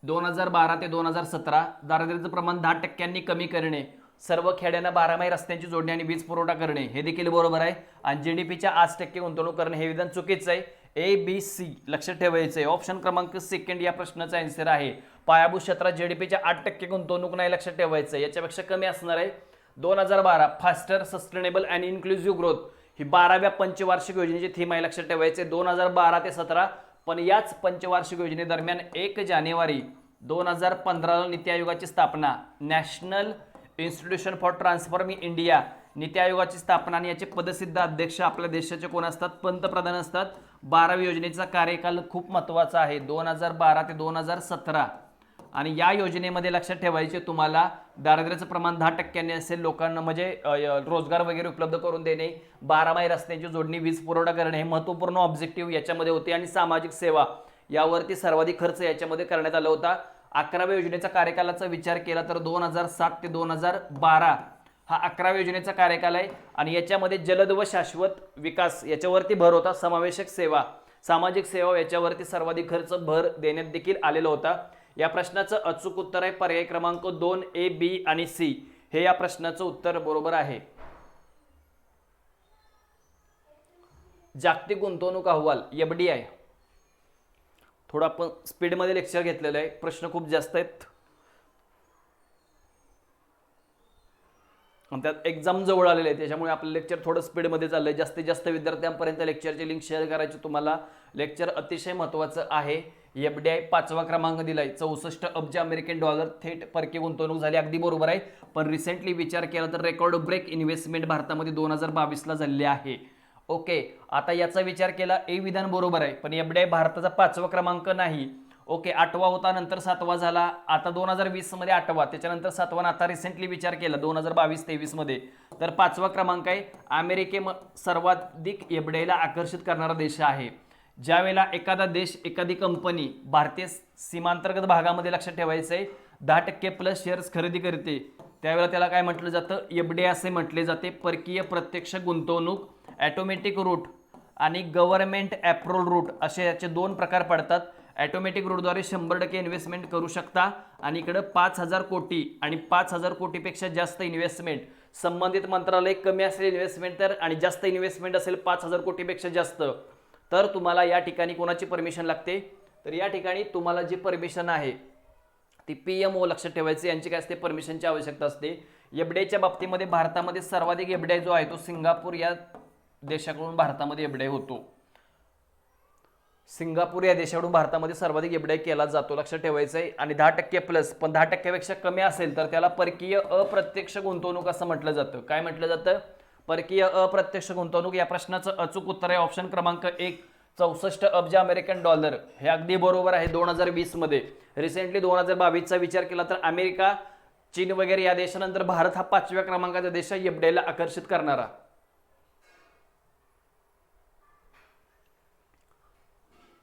2012 ते 2017. दारिद्र्याचं प्रमाण 10% कमी करणे, सर्व खेड्यांना 12माही रस्त्यांची जोडणी आणि वीज पुरवठा करणे, हे देखील बरोबर आहे. आणि GDPच्या 8% गुंतवणूक करणे, हे विधान चुकीचं आहे. ABC लक्षात ठेवायचं आहे. ऑप्शन क्रमांक सेकंड या प्रश्नाचा आन्सर आहे. पायाभूत क्षेत्रात GDPच्या 8% गुंतवणूक नाही, लक्षात ठेवायचं आहे. याच्यापेक्षा कमी असणार आहे. 2012 faster sustainable and inclusive growth ही 12व्या पंचवार्षिक योजनेची थीम आहे, लक्षात ठेवायचे 2012 ते 17. पण याच पंचवार्षिक योजनेदरम्यान 1 जानेवारी 2015 नीती आयोगाची स्थापना, national institution for transforming India NITI आयोगाची स्थापना, आणि याचे पदसिद्ध अध्यक्ष आपल्या देशाचे कोण असतात? पंतप्रधान असतात. 12वी योजनेचा कार्यकाल खूप महत्त्वाचा आहे, 2012 ते 2017. आणि या योजनेमध्ये लक्षात ठेवायचे तुम्हाला दारिद्र्याचं प्रमाण 10% असेल, लोकांना म्हणजे रोजगार वगैरे उपलब्ध करून देणे, 12 रस्त्यांची जोडणी, वीज पुरवठा करणे हे महत्त्वपूर्ण ऑब्जेक्टिव्ह याच्यामध्ये होते. आणि सामाजिक सेवा यावरती सर्वाधिक खर्च याच्यामध्ये करण्यात आला होता. 11व्या योजनेचा कार्यकालाचा विचार केला तर 2007 ते 2012 हा 11व्या योजनेचा कार्यकाल आहे. आणि याच्यामध्ये जलद व शाश्वत विकास याच्यावरती भर होता. समावेशक सेवा, सामाजिक सेवा याच्यावरती सर्वाधिक खर्च भर देण्यात देखील आलेला होता. या प्रश्नाचं अचूक उत्तर आहे पर्याय क्रमांक 2 A, B आणि C हे या प्रश्नाचं उत्तर बरोबर आहे. जागतिक गुंतवणूक अहवाल FDI, थोडं आपण स्पीडमध्ये लेक्चर घेतलेलं आहे, प्रश्न खूप जास्त आहेत आणि त्यात एक्झाम जवळ आलेले आहे, त्याच्यामुळे आपलं लेक्चर थोडं स्पीडमध्ये चाललंय. जास्तीत जास्त विद्यार्थ्यांपर्यंत लेक्चरची लिंक शेअर करायची. तुम्हाला लेक्चर अतिशय महत्त्वाचं आहे. FDI 5वा क्रमांक दिलाय, 64 अब्ज अमेरिकन डॉलर थेट परकीय गुंतवणूक झाली, अगदी बरोबर आहे. पण रिसेंटली विचार केला तर रेकॉर्ड ब्रेक इन्व्हेस्टमेंट भारतामध्ये 2022 झालेली आहे. ओके, आता याचा विचार केला ए विधान बरोबर आहे, पण FDI भारताचा 5वा क्रमांक नाही. ओके, 8वा होता, नंतर 7वा झाला, आता 2020 मध्ये 8वा, त्याच्यानंतर 7वा, आता रिसेंटली विचार केला 2022-23 मध्ये तर 5वा क्रमांक आहे. सर्वाधिक FDI ला आकर्षित करणारा देश आहे. ज्यावेळेला एखादा देश, एखादी कंपनी भारतीय सीमांतर्गत भागामध्ये लक्षात ठेवायचं आहे 10% प्लस शेअर्स खरेदी करते, त्यावेळेला त्याला काय म्हटलं जातं? FDI असे म्हटले जाते. परकीय प्रत्यक्ष गुंतवणूक, ऑटोमॅटिक रूट आणि गव्हर्नमेंट अप्रूव्ड रूट असे याचे 2 प्रकार पडतात. ऑटोमॅटिक रूटद्वारे 100% इन्व्हेस्टमेंट करू शकता आणि इकडे 5,000 कोटी आणि 5,000 कोटीपेक्षा जास्त इन्व्हेस्टमेंट, संबंधित मंत्रालय कमी असेल इन्व्हेस्टमेंट तर आणि जास्त इन्व्हेस्टमेंट असेल 5,000 कोटीपेक्षा जास्त तर तुम्हाला या ठिकाणी कोणाची परमिशन लागते? तर या ठिकाणी तुम्हाला जी परमिशन आहे ती PMO लक्षात ठेवायची, यांची काय असते? परमिशनची आवश्यकता असते. FDIच्या बाबतीमध्ये भारतामध्ये सर्वाधिक FDI जो आहे तो सिंगापूर या देशाकडून भारतामध्ये FDI होतो. सिंगापूर या देशाकडून भारतामध्ये सर्वाधिक FDI केला जातो, लक्षात ठेवायचं आहे. आणि 10% प्लस, पण 10% पेक्षा कमी असेल तर त्याला परकीय अप्रत्यक्ष गुंतवणूक असं म्हटलं जातं. काय म्हटलं जातं? परकीय अप्रत्यक्ष गुंतवणूक. या प्रश्नाचं अचूक उत्तर आहे ऑप्शन क्रमांक 1, 64 अब्ज अमेरिकन डॉलर हे अगदी बरोबर आहे. 2020 मध्ये, रिसेंटली 2022चा विचार केला तर अमेरिका, चीन वगैरे या देशानंतर भारत हा 5व्या क्रमांकाचा देश आहे FDI ला आकर्षित करणारा.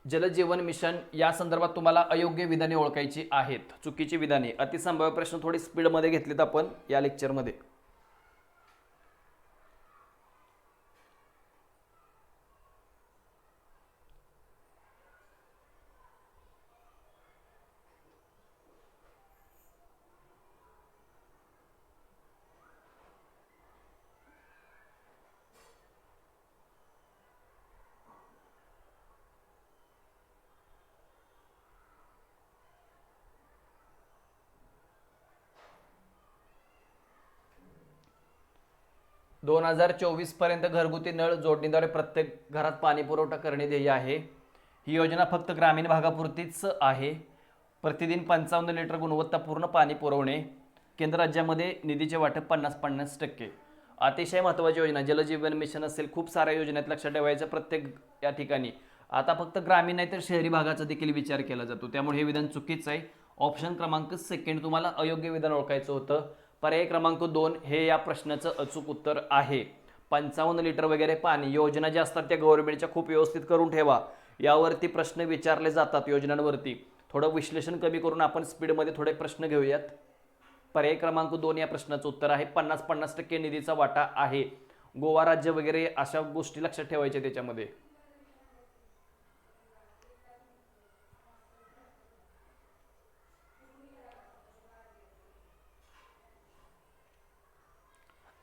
जल जीवन मिशन या संदर्भात तुम्हाला अयोग्य विधाने ओळखायची आहेत, चुकीची विधाने. अतिसंभाव्य प्रश्न थोडी स्पीडमध्ये घेतलेत आपण या लेक्चरमध्ये. दोन 2024 पर्यंत घरगुती नळ जोडणीद्वारे प्रत्येक घरात पाणी पुरवठा करणे ध्येय आहे. ही योजना फक्त ग्रामीण भागापुरतीच आहे. प्रतिदिन 55 लिटर गुणवत्तापूर्ण पाणी पुरवणे. केंद्र राज्यामध्ये निधीचे वाटप 50-50%. अतिशय महत्त्वाची योजना जलजीवन मिशन असेल, खूप साऱ्या योजनेत लक्षात ठेवायचं प्रत्येक या ठिकाणी. आता फक्त ग्रामीण नाही तर शहरी भागाचा देखील विचार केला जातो, त्यामुळे हे विधान चुकीचं आहे. ऑप्शन क्रमांक 2 तुम्हाला अयोग्य विधान ओळखायचं होतं. पर्याय क्रमांक 2 हे या प्रश्नाचं अचूक उत्तर आहे. 55 लिटर वगैरे पाणी योजना ज्या असतात त्या गव्हर्नमेंटच्या खूप व्यवस्थित करून ठेवा. यावरती प्रश्न विचारले जातात योजनांवरती. थोडं विश्लेषण कमी करून आपण स्पीडमध्ये थोडे प्रश्न घेऊयात. पर्याय क्रमांक 2 या प्रश्नाचं उत्तर आहे. 50-50% निधीचा वाटा आहे. गोवा राज्य वगैरे अशा गोष्टी लक्षात ठेवायच्या त्याच्यामध्ये.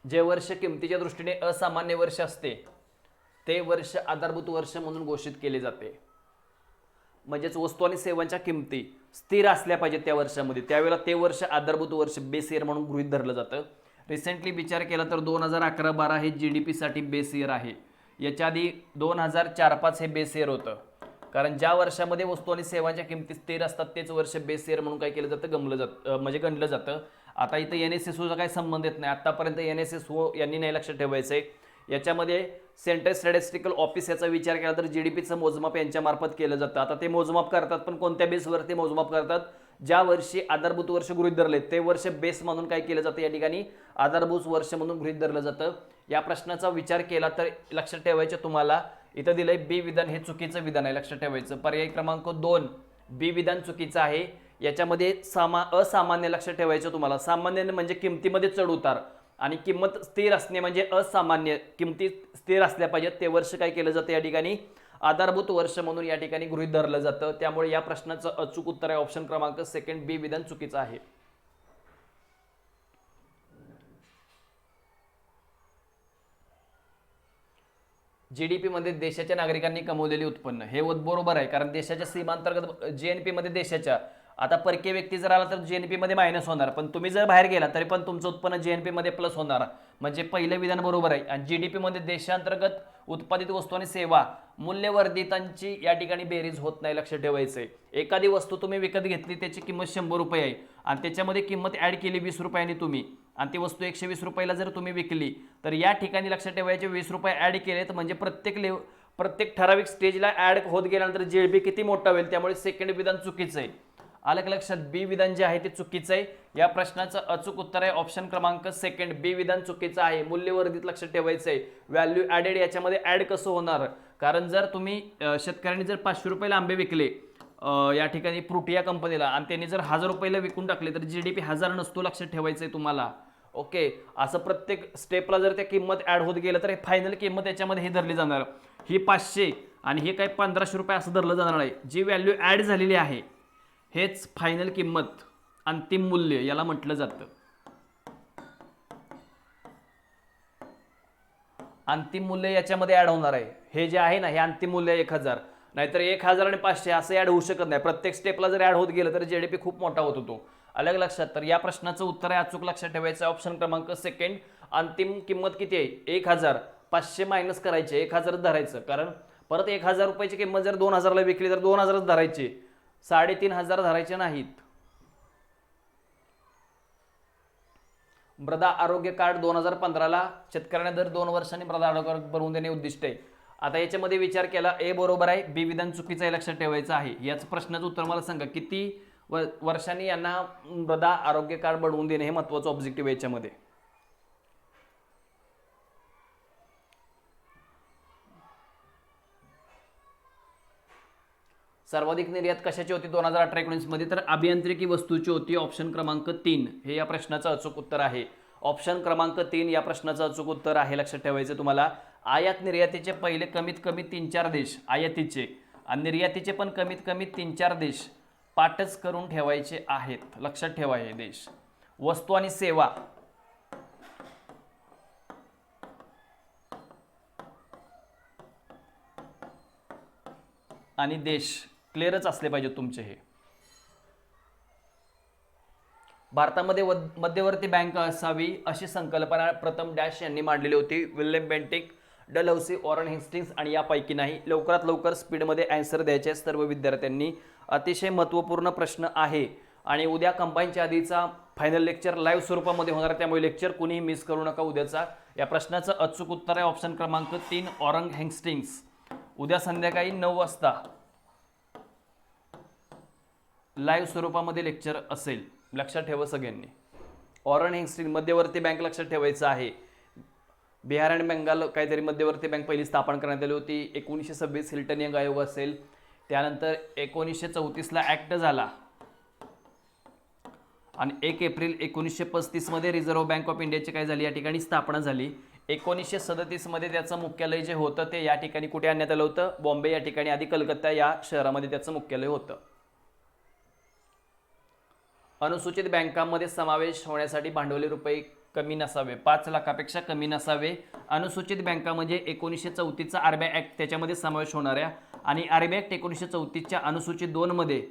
जे वर्ष किमतीच्या दृष्टीने असामान्य वर्ष असते ते वर्ष आधारभूत वर्ष म्हणून घोषित केले जाते. म्हणजेच वस्तू आणि सेवांच्या किमती स्थिर असल्या पाहिजेत त्या वर्षामध्ये, त्यावेळेला ते वर्ष आधारभूत वर्ष बेस इयर म्हणून गृहीत धरलं जातं. रिसेंटली विचार केला तर 2011-12 हे GDP साठी बेस इयर आहे. याच्या आधी 2004-5 हे बेस इयर होतं. कारण ज्या वर्षामध्ये वस्तू आणि सेवांच्या किमती स्थिर असतात तेच वर्ष बेस इयर म्हणून काय केलं जातं, गणलं जातं. आता इथं NSSOचा काही संबंध येत नाही. आतापर्यंत NSSO यांनी नाही लक्षात ठेवायचंय. याच्यामध्ये सेंट्रल स्टॅटिस्टिकल ऑफिस याचा विचार केला तर GDPचं मोजमाप यांच्या मार्फत केलं जातं. आता ते मोजमाप करतात पण कोणत्या बेसवरती मोजमाप करतात, ज्या वर्षी आधारभूत वर्ष गृहीत धरले ते वर्ष बेस म्हणून काय केलं जातं, या ठिकाणी आधारभूत वर्ष म्हणून गृहीत धरलं जातं. या प्रश्नाचा विचार केला तर लक्षात ठेवायचं तुम्हाला इथं दिलंय बी विधान हे चुकीचं विधान आहे, लक्षात ठेवायचं. पर्याय क्रमांक 2 बी विधान चुकीचं आहे. याच्यामध्ये असामान्य लक्षात ठेवायचं तुम्हाला. सामान्य म्हणजे किमतीमध्ये चढ उतार आणि किंमत स्थिर असणे म्हणजे असामान्य. किमती स्थिर असल्या पाहिजेत ते वर्ष काय केलं जातं या ठिकाणी आधारभूत वर्ष म्हणून या ठिकाणी गृहीत धरलं जातं. त्यामुळे या प्रश्नाचं अचूक उत्तर आहे ऑप्शन क्रमांक 2 बी विधान चुकीचं आहे. GDP मध्ये देशाच्या नागरिकांनी कमवलेले उत्पन्न हे बरोबर आहे, कारण देशाच्या सीमांतर्गत GNP मध्ये देशाच्या, आता परकीय व्यक्ती जर आला तर GNP मध्ये मायनस होणार, पण तुम्ही जर बाहेर गेला तरी पण तुमचं उत्पन्न GNP मध्ये प्लस होणार. म्हणजे पहिलं विधान बरोबर आहे. आणि GDP मध्ये देशांतर्गत उत्पादित वस्तू आणि सेवा मूल्यवर्धितांची या ठिकाणी बेरीज होत नाही, लक्षात ठेवायचंय. एखादी वस्तू तुम्ही विकत घेतली त्याची किंमत 100 रुपये आहे आणि त्याच्यामध्ये किंमत ऍड केली 20 रुपयांनी तुम्ही, आणि ती वस्तू 120 रुपयाला जर तुम्ही विकली तर या ठिकाणी लक्षात ठेवायचे 20 रुपये ऍड केलेत म्हणजे प्रत्येक ठराविक स्टेजला ऍड होत गेल्यानंतर GDP किती मोठा होईल. त्यामुळे सेकंड विधान चुकीचं आहे. आलं का लक्षात? बी विधान जे आहे ते चुकीचं आहे. या प्रश्नाचं अचूक उत्तर आहे ऑप्शन क्रमांक 2 बी विधान चुकीचं आहे. मूल्यवर्धित लक्षात ठेवायचं आहे. व्हॅल्यू ॲडेड याच्यामध्ये ऍड कसं होणार, कारण जर तुम्ही शेतकऱ्यांनी जर 500 रुपयाला आंबे विकले या ठिकाणी फ्रुटिया कंपनीला आणि त्यांनी जर 1000 रुपयाला विकून टाकले तर GDP 1000 नसतो, लक्षात ठेवायचंय तुम्हाला. ओके, असं प्रत्येक स्टेपला जर त्या किंमत ऍड होत गेलं तर फायनल किंमत याच्यामध्ये हे धरली जाणार. ही 500 आणि हे काही 1500 रुपये असं धरलं जाणार नाही. जी व्हॅल्यू ऍड झालेली आहे हेच फायनल किंमत, अंतिम मूल्य याला म्हटलं जातं. अंतिम मूल्य याच्यामध्ये ऍड होणार आहे. हे जे आहे ना हे अंतिम मूल्य 1000, नाहीतर 1000 आणि 500 असं ऍड होऊ शकत नाही. प्रत्येक स्टेपला जर ऍड होत गेलं तर GDP खूप मोठा होत होतो. अलग लक्षात. तर या प्रश्नाचं उत्तर आहे अचूक लक्षात ठेवायचं ऑप्शन क्रमांक 2. अंतिम किंमत किती आहे 1000, 500 मायनस करायचे 1000 धरायचं, कारण परत 1000 रुपयाची किंमत जर 2000ला विकली तर 2000च धरायची, 3500 धरायचे नाहीत. मृदा आरोग्य कार्ड 2015ला शेतकऱ्यांना दर 2 वर्षांनी मृदा आरोग्य कार्ड बनवून देणे उद्दिष्ट आहे. आता याच्यामध्ये विचार केला ए बरोबर आहे, बी विधान चुकीचं आहे, लक्षात ठेवायचं आहे. याच प्रश्नाचं उत्तर मला सांगा, किती वर्षांनी यांना मृदा आरोग्य कार्ड बनवून देणे हे महत्वाचं ऑब्जेक्टिव्ह आहे याच्यामध्ये. सर्वाधिक निर्यात कशाची होती 2018-19 मध्ये, तर अभियांत्रिकी वस्तूची होती. ऑप्शन क्रमांक 3 हे या प्रश्नाचं अचूक उत्तर आहे. ऑप्शन क्रमांक 3 या प्रश्नाचं अचूक उत्तर आहे, लक्षात ठेवायचं तुम्हाला. आयात निर्यातीचे पहिले कमीत कमी 3-4 देश आयातीचे आणि निर्यातीचे पण कमीत कमी 3-4 देश पाठच करून ठेवायचे आहेत, लक्षात ठेवा. हे देश वस्तू आणि सेवा आणि देश क्लिअरच असले पाहिजे तुमचे. हे भारतामध्ये मध्यवर्ती बँक असावी अशी संकल्पना प्रथम डॅश यांनी मांडलेली होती. William Bentinck, Dalhousie, Warren Hastings आणि यापैकी नाही. लवकरात लवकर स्पीडमध्ये आन्सर द्यायचे सर्व विद्यार्थ्यांनी. अतिशय महत्त्वपूर्ण प्रश्न आहे आणि उद्या कंबाईनच्या आधीचा फायनल लेक्चर लाईव्ह स्वरूपामध्ये होणार, त्यामुळे लेक्चर कुणीही मिस करू नका उद्याचा. या प्रश्नाचं अचूक उत्तर आहे ऑप्शन क्रमांक 3 वॉरन हेस्टिंग्स. उद्या संध्याकाळी 9 वाजता लाईव्ह स्वरूपामध्ये लेक्चर असेल, लक्षात ठेवा सगळ्यांनी. वॉरन हेस्टिंग्स मध्यवर्ती बँक लक्षात ठेवायचं आहे. बिहार आणि बंगाल काहीतरी मध्यवर्ती बँक पहिली स्थापन करण्यात आली होती. 1926 हिल्टन यंग आयोग असेल. त्यानंतर 1934ला ऍक्ट झाला आणि 1 एप्रिल 1935 मध्ये रिझर्व्ह बँक ऑफ इंडियाची काय झाली या ठिकाणी स्थापना झाली. 1937 मध्ये त्याचं मुख्यालय जे होतं ते या ठिकाणी कुठे आणण्यात आलं होतं, बॉम्बे या ठिकाणी. आधी कलकत्ता या शहरामध्ये त्याचं मुख्यालय होतं. अनुसूचित बँकांमध्ये समावेश होण्यासाठी भांडवली रुपये कमी नसावे, 5 लाखापेक्षा कमी नसावे. अनुसूचित बँकामध्ये 1934चा आरबीआय ऍक्ट त्याच्यामध्ये समावेश होणाऱ्या आणि आरबीआय ऍक्ट 1934च्या अनुसूचित 2 मध्ये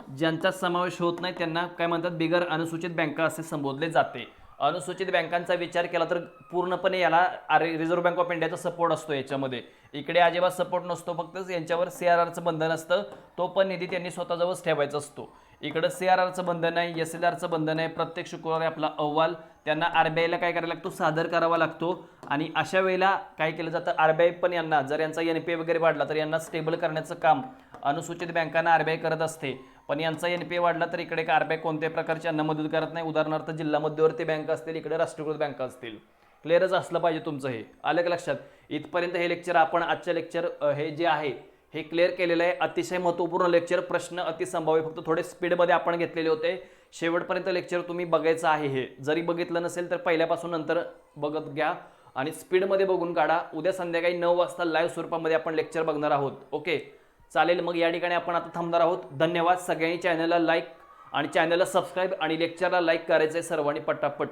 ज्यांचा समावेश होत नाही त्यांना काय म्हणतात, बिगर अनुसूचित बँका असे संबोधले जाते. अनुसूचित बँकांचा विचार केला तर पूर्णपणे याला रिझर्व्ह बँक ऑफ इंडियाचा सपोर्ट असतो याच्यामध्ये. इकडे अजिबात सपोर्ट नसतो, फक्त यांच्यावर CRRचं बंधन असतं, तो पण निधी त्यांनी स्वतःजवळच ठेवायचा असतो. इकडं CRRचं बंधन आहे, SLRचं बंधन आहे. प्रत्येक शुक्रवारी आपला अहवाल त्यांना RBIला काय करायला लागतो, सादर करावा लागतो. आणि अशा वेळेला काय केलं जातं, RBI पण यांना जर यांचा NPA वगैरे वाढला तर यांना स्टेबल करण्याचं काम अनुसूचित बँकांना RBI करत असते. पण यांचा NPA वाढला तर इकडे RBI कोणत्याही प्रकारची यांना मदत करत नाही. उदाहरणार्थ जिल्हा मध्यवर्ती बँका असतील, इकडे राष्ट्रीयकृत बँका असतील. क्लिअरच असलं पाहिजे तुमचं हे. आलं का लक्षात? इथपर्यंत हे लेक्चर आपण आजच्या लेक्चर हे जे आहे हे क्लिअर केलेलं आहे. अतिशय महत्त्वपूर्ण लेक्चर, प्रश्न अतिसंभाव्य, फक्त थोडे स्पीडमध्ये आपण घेतलेले होते. शेवटपर्यंत लेक्चर तुम्ही बघायचं आहे. हे जरी बघितलं नसेल तर पहिल्यापासून नंतर बघत घ्या आणि स्पीडमध्ये बघून काढा. उद्या संध्याकाळी 9 वाजता लाईव्ह स्वरूपामध्ये आपण लेक्चर बघणार आहोत. ओके, चालेल. मग या ठिकाणी आपण आता थांबणार आहोत. धन्यवाद. सगळ्यांनी चॅनलला लाईक आणि चॅनलला सबस्क्राईब आणि लेक्चरला लाईक करायचं आहे सर्वांनी पटापट.